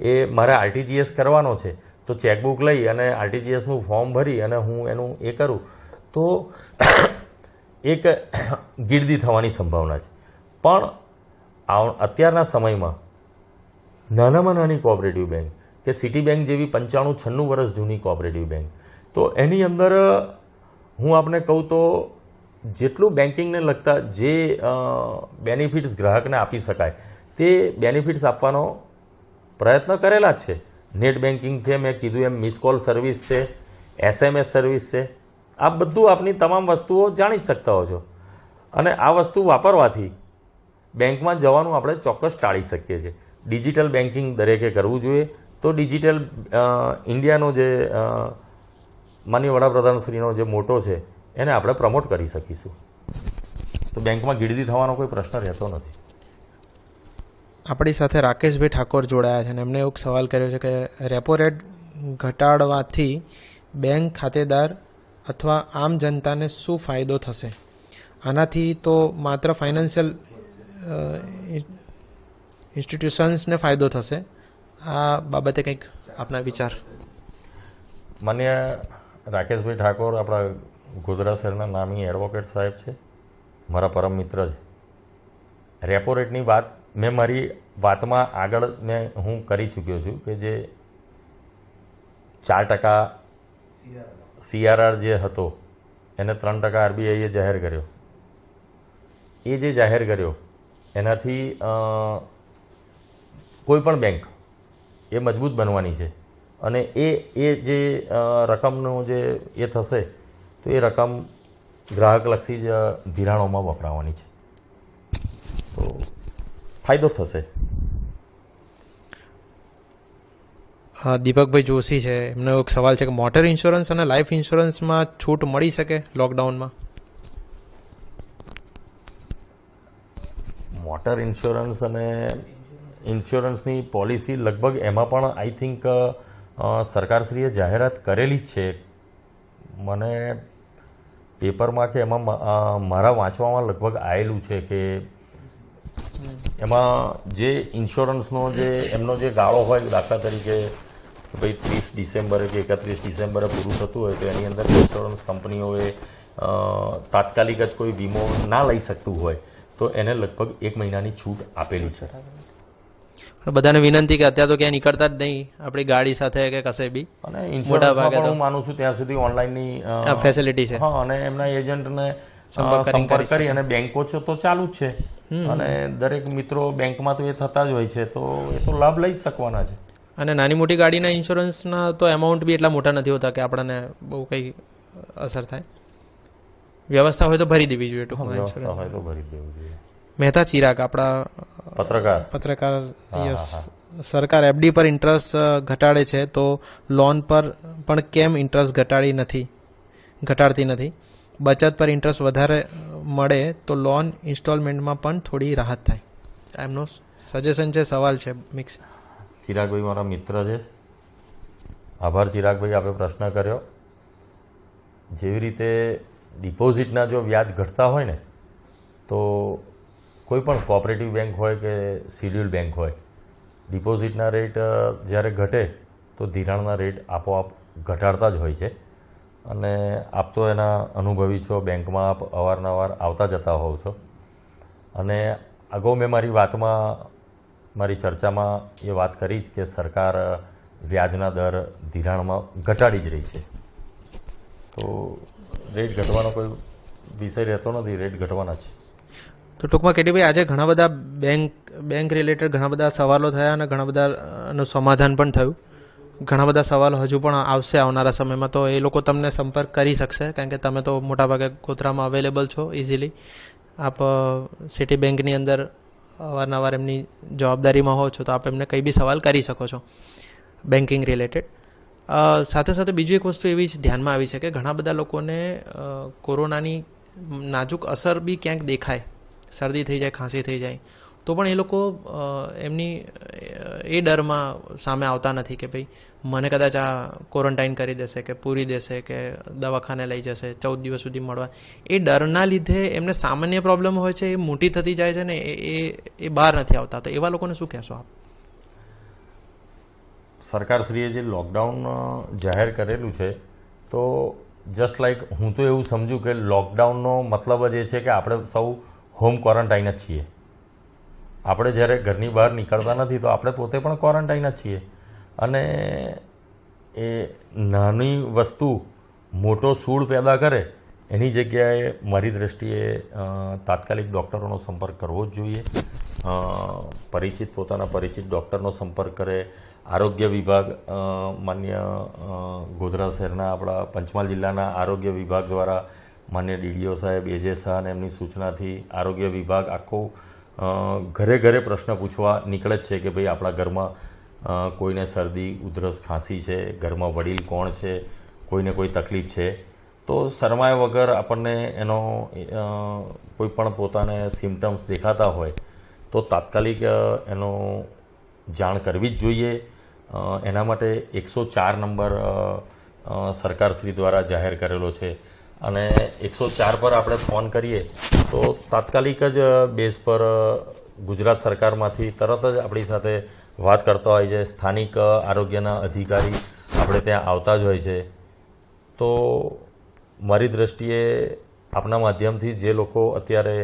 એ મારે આરટીજીએસ કરવાનો છે તો ચેકબુક લઈ અને આરટીજીએસનું ફોર્મ ભરી અને હું એનું એ કરું તો એક ગીર્દી થવાની સંભાવના છે. પણ અત્યારના સમયમાં નાનામાં નાની કોઓપરેટિવ બેંક કે સિટી બેંક જેવી 95-96 વર્ષ જૂની કોઓપરેટિવ બેંક, તો એની અંદર હું આપને કહું તો જેટલું બેન્કિંગને લગતા જે બેનિફિટ્સ ગ્રાહકને આપી શકાય તે બેનિફિટ્સ આપવાનો પ્રયત્ન કરેલા જ છે. નેટ બેન્કિંગ છે, મેં કીધું એમ મિસ કોલ સર્વિસ છે, SMS સર્વિસ છે. આ બધું આપની તમામ વસ્તુઓ જાણી જ શકતા હો છો અને આ વસ્તુ વાપરવાથી બેંકમાં જવાનું આપણે ચોક્કસ ટાળી શકીએ છીએ. ડિજિટલ બેન્કિંગ દરેકે કરવું જોઈએ. તો ડિજિટલ ઇન્ડિયાનો જે માનનીય વડાપ્રધાનશ્રીનો જે મોટો છે એને આપણે પ્રમોટ કરી શકીશું. તો બેંકમાં ગીર્દી થવાનો કોઈ પ્રશ્ન રહેતો નથી. આપણી સાથે રાકેશભાઈ ઠાકોર જોડાયા છે અને એમને એક સવાલ કર્યો છે કે રેપો રેટ ઘટાડવાથી બેંક ખાતેદાર અથવા આમ જનતાને શું ફાયદો થશે? આનાથી તો માત્ર ફાઇનાન્શિયલ ઇન્સ્ટિટ્યુશન્સને ફાયદો થશે. આ બાબતે કંઈક આપના વિચાર. માન્ય રાકેશભાઈ ઠાકોર આપણા ગોધરા શહેરના નામી એડવોકેટ સાહેબ છે, મારા પરમ મિત્ર છે. રેપો રેટની વાત મેં મારી વાતમાં આગળ હું કરી ચૂક્યો છું કે જે 4% CRR જે હતો એને 3% RBIએ જાહેર કર્યો. એ જે જાહેર કર્યો એનાથી કોઈ પણ બેંક એ મજબૂત બનવાની છે અને એ જે રકમનું જે એ થશે તો એ રકમ ગ્રાહકલક્ષી જ ધિરાણોમાં વપરાવાની છે, તો ફાયદો થશે. હા, દીપકભાઈ જોશી છે, એમનો એક સવાલ છે કે મોટર ઇન્સ્યોરન્સ અને લાઈફ ઇન્સ્યોરન્સમાં છૂટ મળી શકે લોકડાઉનમાં? મોટર ઇન્સ્યોરન્સ અને ઇન્સ્યોરન્સની પોલિસી લગભગ એમાં પણ આઈ થિંક સરકારશ્રીએ જાહેરાત કરેલી જ છે. મને પેપરમાં કે એમાં મારા વાંચવામાં લગભગ આવેલું છે કે એમાં જે ઇન્સ્યોરન્સનો જે એમનો જે ગાળો હોય, દાખલા તરીકે ભાઈ 30 ડિસેમ્બરે કે 31 ડિસેમ્બરે પૂરું થતું હોય તો એની અંદર ઇન્સ્યોરન્સ કંપનીઓએ તાત્કાલિક જ કોઈ વીમો ના લઈ શકતું હોય તો એને લગભગ 1 મહિનાની છૂટ આપેલી છે. બધાને વિનંતી કે અત્યારે તો ક્યાં નીકળતા જ નહીં આપણી ગાડી સાથે કે કશે બી, અને ઇન્સ્યોરન્સમાં પણ હું માનું છું ત્યાં સુધી ઓનલાઈનની ફેસિલિટી છે. હા, અને એમના એજન્ટને સંપર્ક કરી અને બેંકો છે તો ચાલુ જ છે, અને દરેક મિત્રો બેંકમાં તો એ થતા જ હોય છે, તો એ તો લાભ લઈ જ શકવાના છે. અને નાની મોટી ગાડીના ઇન્સ્યોરન્સના તો એમાઉન્ટ બી એટલા મોટા નથી હોતા કે આપણને બહુ કંઈ અસર થાય. વ્યવસ્થા હોય તો ભરી દેવી જોઈએ. વ્યવસ્થા હોય તો ભરી દેવું જોઈએ. મહેતા ચિરાગ, આપણા પત્રકાર. યસ, સરકાર એફડી પર ઇન્ટરેસ્ટ ઘટાડે છે તો લોન પર પણ કેમ ઇન્ટરેસ્ટ ઘટાડતી નથી? બચત પર ઇન્ટરેસ્ટ વધારે મળે તો લોન ઇન્સ્ટોલમેન્ટમાં પણ થોડી રાહત થાય. એમનો સજેશન છે, સવાલ છે મિક્સ. ચિરાગભાઈ મારા મિત્ર છે, આભાર ચિરાગભાઈ, આપે પ્રશ્ન કર્યો. જેવી રીતે ડિપોઝિટના જો વ્યાજ ઘટતા હોય ને તો કોઈ પણ કોઓપરેટિવ બેંક હોય કે શિડ્યુલ બેંક હોય, ડિપોઝિટના રેટ જ્યારે ઘટે તો ધિરાણના રેટ આપોઆપ ઘટાડતા જ હોય છે. અને આપ તો એના અનુભવી છો, બેંકમાં આપ અવારનવાર આવતા જતા હોવ છો, અને અગાઉ મેં મારી ચર્ચામાં એ વાત કરી જ કે સરકાર વ્યાજના દર ધિરાણમાં ઘટાડી જ રહી છે, તો રેટ ઘટવાનો કોઈ વિષય રહેતો નથી, રેટ ઘટવાના છે. તો ટૂંકમાં કેટીભાઈ, આજે ઘણા બધા બેંક રિલેટેડ ઘણા બધા સવાલો થયા અને ઘણા બધાનું સમાધાન પણ થયું. ઘણા બધા સવાલો હજુ પણ આવશે આવનારા સમયમાં, તો એ લોકો તમને સંપર્ક કરી શકશે, કારણ કે તમે તો મોટાભાગે ગોધરામાં અવેલેબલ છો ઇઝીલી. આપ સિટી બેંકની અંદર અવારનવાર એમની જવાબદારીમાં હો છો, તો આપ એમને કંઈ બી સવાલ કરી શકો છો બેન્કિંગ રિલેટેડ. સાથે સાથે બીજી એક વસ્તુ એવી જ ધ્યાનમાં આવી છે કે ઘણા બધા લોકોને કોરોનાની નાજુક અસર બી ક્યાંક દેખાય, શરદી થઈ જાય, ખાંસી થઈ જાય, તો પણ એ લોકો એમની એ ડરમાં સામે આવતા નથી કે ભાઈ મને કદાચ આ ક્વોરન્ટાઇન કરી દેશે કે પૂરી દેશે કે દવાખાને લઈ જશે 14 દિવસ સુધી મળવા. એ ડરના લીધે એમને સામાન્ય પ્રોબ્લેમ હોય છે, એ મોટી થતી જાય છે ને એ બહાર નથી આવતા. તો એવા લોકોને શું કહેશો આપ? સરકારશ્રીએ જે લોકડાઉન જાહેર કરેલું છે, તો જસ્ટ લાઈક હું તો એવું સમજુ કે લોકડાઉનનો મતલબ જ એ છે કે આપણે સૌ હોમ ક્વોરન્ટાઇન જ છીએ. આપણે જ્યારે ઘરની બહાર નીકળતા નથી તો આપણે પોતે પણ ક્વોરન્ટાઇન જ છીએ, અને એ નાની વસ્તુ મોટો સૂળ પેદા કરે એની જગ્યાએ મારી દ્રષ્ટિએ તાત્કાલિક ડૉક્ટરોનો સંપર્ક કરવો જ જોઈએ. પોતાના પરિચિત ડૉક્ટરનો સંપર્ક કરે. આરોગ્ય વિભાગ, માન્ય ગોધરા શહેરના આપણા પંચમહાલ જિલ્લાના આરોગ્ય વિભાગ દ્વારા માન્ય ડીડીઓ સાહેબ, એજે શાહ અને એમની સૂચનાથી આરોગ્ય વિભાગ આખો ઘરે ઘરે પ્રશ્ન પૂછવા નીકળે જ છે કે ભાઈ આપણા ઘરમાં કોઈને શરદી, ઉધરસ, ખાંસી છે, ઘરમાં વડીલ કોણ છે, કોઈને કોઈ તકલીફ છે, તો શરમાયા વગર આપણને એનો કોઈ પણ પોતાને સિમ્ટમ્સ દેખાતા હોય તો તાત્કાલિક એનો જાણ કરવી જ જોઈએ. એના માટે 104 નંબર સરકારશ્રી દ્વારા જાહેર કરેલો છે, અને 104 પર આપણે ફોન કરીએ તો તાત્કાલિક જ બેઝ પર ગુજરાત સરકારમાંથી તરત જ આપણી સાથે વાત કરતા હોય છે. સ્થાનિક આરોગ્યના અધિકારી આપણે ત્યાં આવતા જ હોય છે. તો મારી દ્રષ્ટિએ આપના માધ્યમથી જે લોકો અત્યારે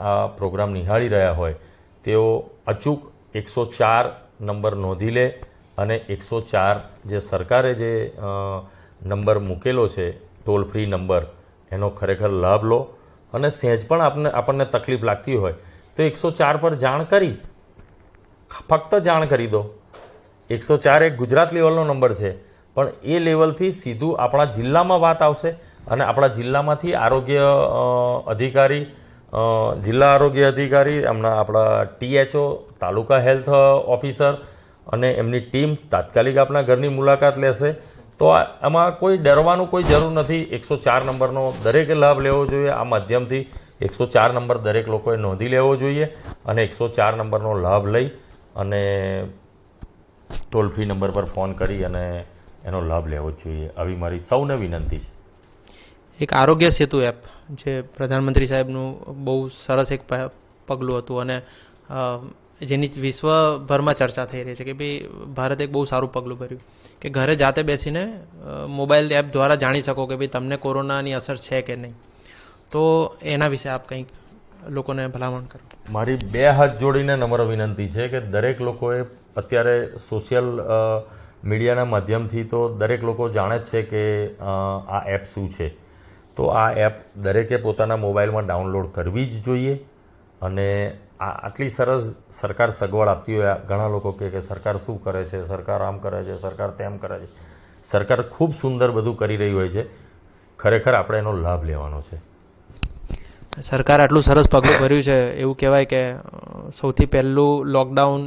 આ પ્રોગ્રામ નિહાળી રહ્યા હોય તેઓ અચૂક 104 નંબર નોંધી લે, અને 104 જે સરકારે જે નંબર મૂકેલો છે, ટોલ ફ્રી નંબર, એનો ખરેખર લાભ લો. અને સહેજ પણ આપણને તકલીફ લાગતી હોય તો 104 પર જાણ કરી, ફક્ત જાણ કરી દો. 104 એક ગુજરાત લેવલનો નંબર છે, પણ એ લેવલથી સીધું આપણા જિલ્લામાં વાત આવશે અને આપણા જિલ્લામાંથી આરોગ્ય અધિકારી, જિલ્લા આરોગ્ય અધિકારી, આપણા THO, તાલુકા હેલ્થ ઓફિસર અને એમની ટીમ તાત્કાલિક આપણા ઘરની મુલાકાત લેશે. તો આમાં કોઈ ડરવાનું કોઈ જરૂર નથી. 104 નંબરનો દરેકે લાભ લેવો જોઈએ. આ માધ્યમથી 104 નંબર દરેક લોકોએ નોંધી લેવો જોઈએ અને 104 નંબરનો લાભ લઈ અને ટોલ ફ્રી નંબર પર ફોન કરી અને એનો લાભ લેવો જ જોઈએ. આવી મારી સૌને વિનંતી છે. એક આરોગ્ય સેતુ એપ જે પ્રધાનમંત્રી સાહેબનું બહુ સરસ એક પગલું હતું અને જેની વિશ્વભરમાં ચર્ચા થઈ રહી છે કે ભાઈ ભારતે એક બહુ સારું પગલું ભર્યું કે ઘરે જાતે બેસીને મોબાઈલ એપ દ્વારા જાણી શકો કે ભાઈ તમને કોરોનાની અસર છે કે નહીં. તો એના વિશે આપ કંઈક લોકોને ભલામણ કરો. મારી 2 હાથ જોડીને નમ્ર વિનંતી છે કે દરેક લોકોએ અત્યારે સોશિયલ મીડિયાના માધ્યમથી તો દરેક લોકો જાણે જ છે કે આ એપ શું છે. તો આ એપ દરેકે પોતાના મોબાઈલમાં ડાઉનલોડ કરવી જ જોઈએ. અને આટલી સરસ સરકાર સગવડ આપતી હોય, ઘણા લોકો કહે કે સરકાર શું કરે છે, સરકાર આમ કરે છે, સરકાર તેમ કરે છે. સરકાર ખૂબ સુંદર બધું કરી રહી હોય છે. ખરેખર આપણે એનો લાભ લેવાનો છે. સરકાર આટલું સરસ પગલું ભર્યું છે એવું કહેવાય કે સૌથી પહેલું લોકડાઉન,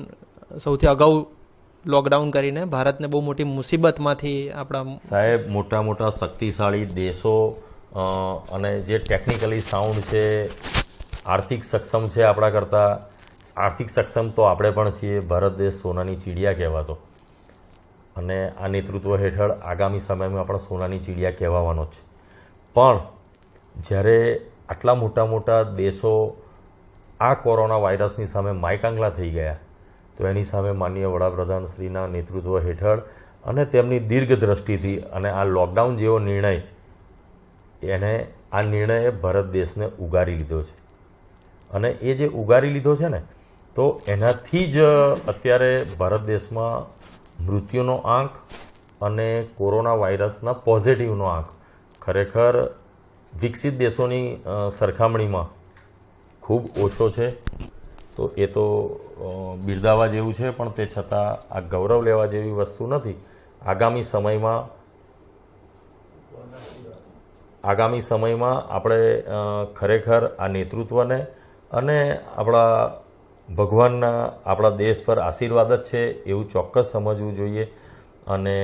સૌથી અગાઉ લોકડાઉન કરીને ભારતને બહુ મોટી મુસીબતમાંથી આપણા સાહેબ મોટા મોટા શક્તિશાળી દેશો અને જે ટેકનિકલી સાઉન્ડ છે, આર્થિક સક્ષમ છે આપણા કરતાં, આર્થિક સક્ષમ તો આપણે પણ છીએ. ભારત દેશ સોનાની ચીડિયા કહેવાતો અને આ નેતૃત્વ હેઠળ આગામી સમયમાં પણ સોનાની ચીડિયા કહેવાનો છે. પણ જ્યારે આટલા મોટા મોટા દેશો આ કોરોના વાયરસની સામે માયકાંગલા થઈ ગયા તો એની સામે માનનીય વડાપ્રધાન શ્રીના નેતૃત્વ હેઠળ અને તેમની દીર્ઘ દ્રષ્ટિથી અને આ લોકડાઉન જેવો નિર્ણય, આ નિર્ણયે ભારત દેશને ઉગારી લીધો છે. અને એ જે ઉગારી લીધો છે ને, તો એનાથી જ અત્યારે ભારત દેશમાં મૃત્યુનો આંક અને કોરોના વાયરસના પોઝિટિવનો આંક ખરેખર વિકસિત દેશોની સરખામણીમાં ખૂબ ઓછો છે. તો એ તો બિરદાવવા જેવું છે, પણ તે છતાં આ ગૌરવ લેવા જેવી વસ્તુ નથી. આગામી સમયમાં આપણે ખરેખર આ નેતૃત્વને અને આપણા ભગવાનના આપણા દેશ પર આશીર્વાદ જ છે એવું ચોક્કસ સમજવું જોઈએ. અને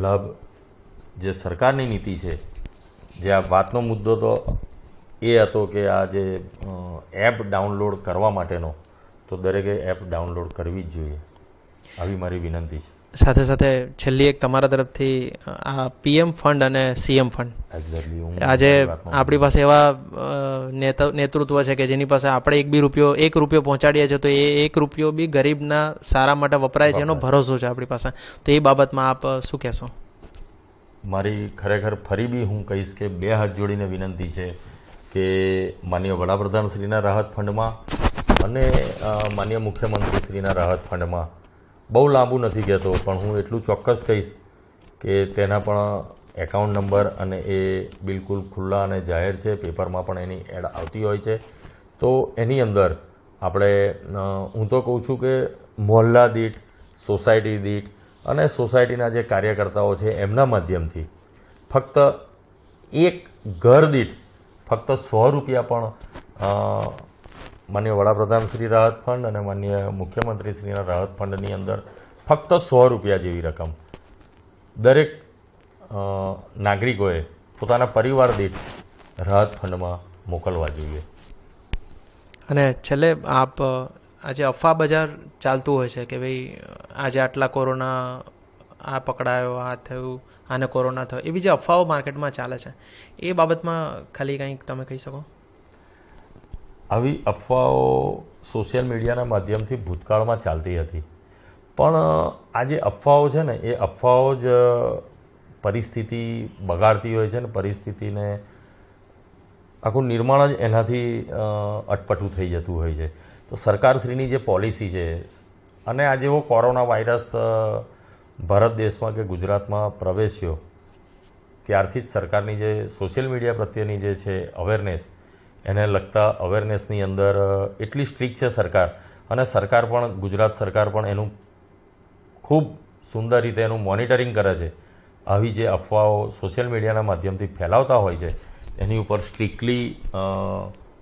લાભ જે સરકારની નીતિ છે, જે આ વાતનો મુદ્દો તો એ હતો કે આ જે એપ ડાઉનલોડ કરવા માટેનો, તો દરેકે એપ ડાઉનલોડ કરવી જ જોઈએ. આવી મારી વિનંતી છે. સાથે સાથે છેલ્લી એક તમારા તરફથી આ PM ફંડ અને CM ફંડ, આજે આપણી પાસે એવા નેતૃત્વ છે કે જેની પાસે આપણે એક રૂપિયો પહોંચાડીએ છીએ તો એ 1 રૂપિયો બી ગરીબના સારા માટે વપરાય છે એનો ભરોસો છે આપણી પાસે. તો એ બાબતમાં આપ શું કહેશો? મારી ખરેખર ફરી બી હું કહીશ કે 2 હાથ જોડીને વિનંતી છે કે માનનીય વડાપ્રધાન શ્રીના રાહત ફંડમાં અને માનનીય મુખ્યમંત્રી શ્રીના રાહત ફંડમાં, બહુ લાંબુ નથી કહેતો પણ હું એટલું ચોક્કસ કહીશ કે તેના પણ એકાઉન્ટ નંબર અને એ બિલકુલ ખુલ્લા અને જાહેર છે. પેપરમાં પણ એની એડ આવતી હોય છે. તો એની અંદર આપણે, હું તો કહું છું કે મોહલ્લા દીઠ, સોસાયટી દીઠ અને સોસાયટીના જે કાર્યકર્તાઓ છે એમના માધ્યમથી ફક્ત એક ઘર દીઠ ફક્ત 100 રૂપિયા પણ માનનીય વડાપ્રધાન શ્રી રાહત ફંડ અને માનનીય મુખ્યમંત્રી શ્રીના રાહત ફંડની અંદર ફક્ત 100 રૂપિયા જેવી રકમ દરેક નાગરિકોએ પોતાના પરિવાર દીઠ રાહત ફંડમાં મોકલવા જોઈએ. અને છેલ્લે આપ, આજે અફવા બજાર ચાલતું હોય છે કે ભાઈ આજે આટલા કોરોના, આ પકડાયો, આ થયું, આને કોરોના થયો, એવી જે અફવાઓ માર્કેટમાં ચાલે છે એ બાબતમાં ખાલી કંઈક તમે કહી શકો? આવી અફવાઓ સોશિયલ મીડિયાના માધ્યમથી ભૂતકાળમાં ચાલતી હતી, પણ આ જે અફવાઓ છે ને એ અફવાઓ જ પરિસ્થિતિ બગાડતી હોય છે ને પરિસ્થિતિને આખું નિર્માણ જ એનાથી અટપટું થઈ જતું હોય છે. તો સરકારશ્રીની જે પોલિસી છે અને આ જેવો કોરોના વાયરસ ભારત દેશમાં કે ગુજરાતમાં પ્રવેશ્યો ત્યારથી જ સરકારની જે સોશિયલ મીડિયા પ્રત્યેની જે છે અવેરનેસ, એને લગતા અવેરનેસની અંદર એટલી સ્ટ્રિક્ટ છે સરકાર, અને સરકાર પણ, ગુજરાત સરકાર પણ એનું ખૂબ સુંદર રીતે એનું મોનિટરિંગ કરે છે આવી જે અફવાઓ સોશિયલ મીડિયાના માધ્યમથી ફેલાવતા હોય છે એની ઉપર સ્ટ્રિક્ટલી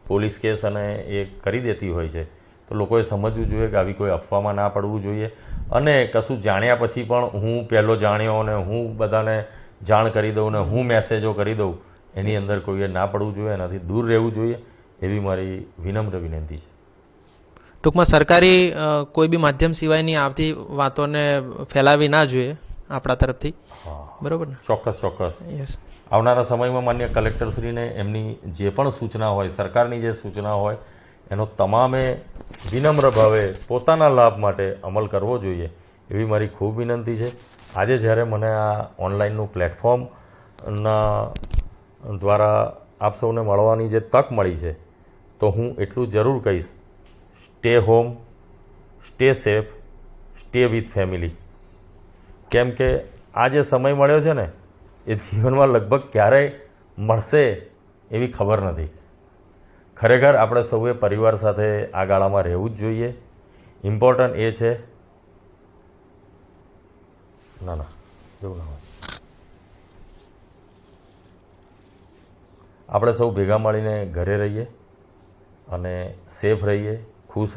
પોલીસ કેસ અને એ કરી દેતી હોય છે. તો લોકોએ સમજવું જોઈએ કે આવી કોઈ અફવામાં ના પડવું જોઈએ. અને કશું જાણ્યા પછી પણ હું પહેલો જાણ્યો અને હું બધાને જાણ કરી દઉં ને હું મેસેજો કરી દઉં, એની અંદર કોઈએ ના પડવું જોઈએ, એનાથી દૂર રહેવું જોઈએ, એવી મારી વિનમ્ર વિનંતી છે. ટૂંકમાં સરકારી કોઈ બી માધ્યમ સિવાયની આવતી વાતોને ફેલાવી ના જોઈએ આપણા તરફથી. બરોબર ને? ચોક્કસ ચોક્કસ. યસ. આવનારા સમયમાં માન્ય કલેક્ટરશ્રીને એમની જે પણ સૂચના હોય, સરકારની જે સૂચના હોય, એનો તમામે વિનમ્ર ભાવે પોતાના લાભ માટે અમલ કરવો જોઈએ એવી મારી ખૂબ વિનંતી છે. આજે જ્યારે મને આ ઓનલાઈનનું પ્લેટફોર્મના દ્વારા આપ સૌને મળવાની જે તક મળી છે, તો હું એટલું જરૂર કહીશ, stay home, stay safe, stay with family. કેમ કે આ જે સમય મળ્યો છે ને એ જીવનમાં લગભગ ક્યારેય મળશે એવી ખબર નથી. ખરેખર આપણે સૌએ પરિવાર સાથે આ ગાળામાં રહેવું જ જોઈએ. ઇમ્પોર્ટન્ટ એ છે ના જેવું ના હોય, આપણે સૌ ભેગા મળીને ઘરે રહીએ અને સેફ રહીએ, ખુશ રહીએ.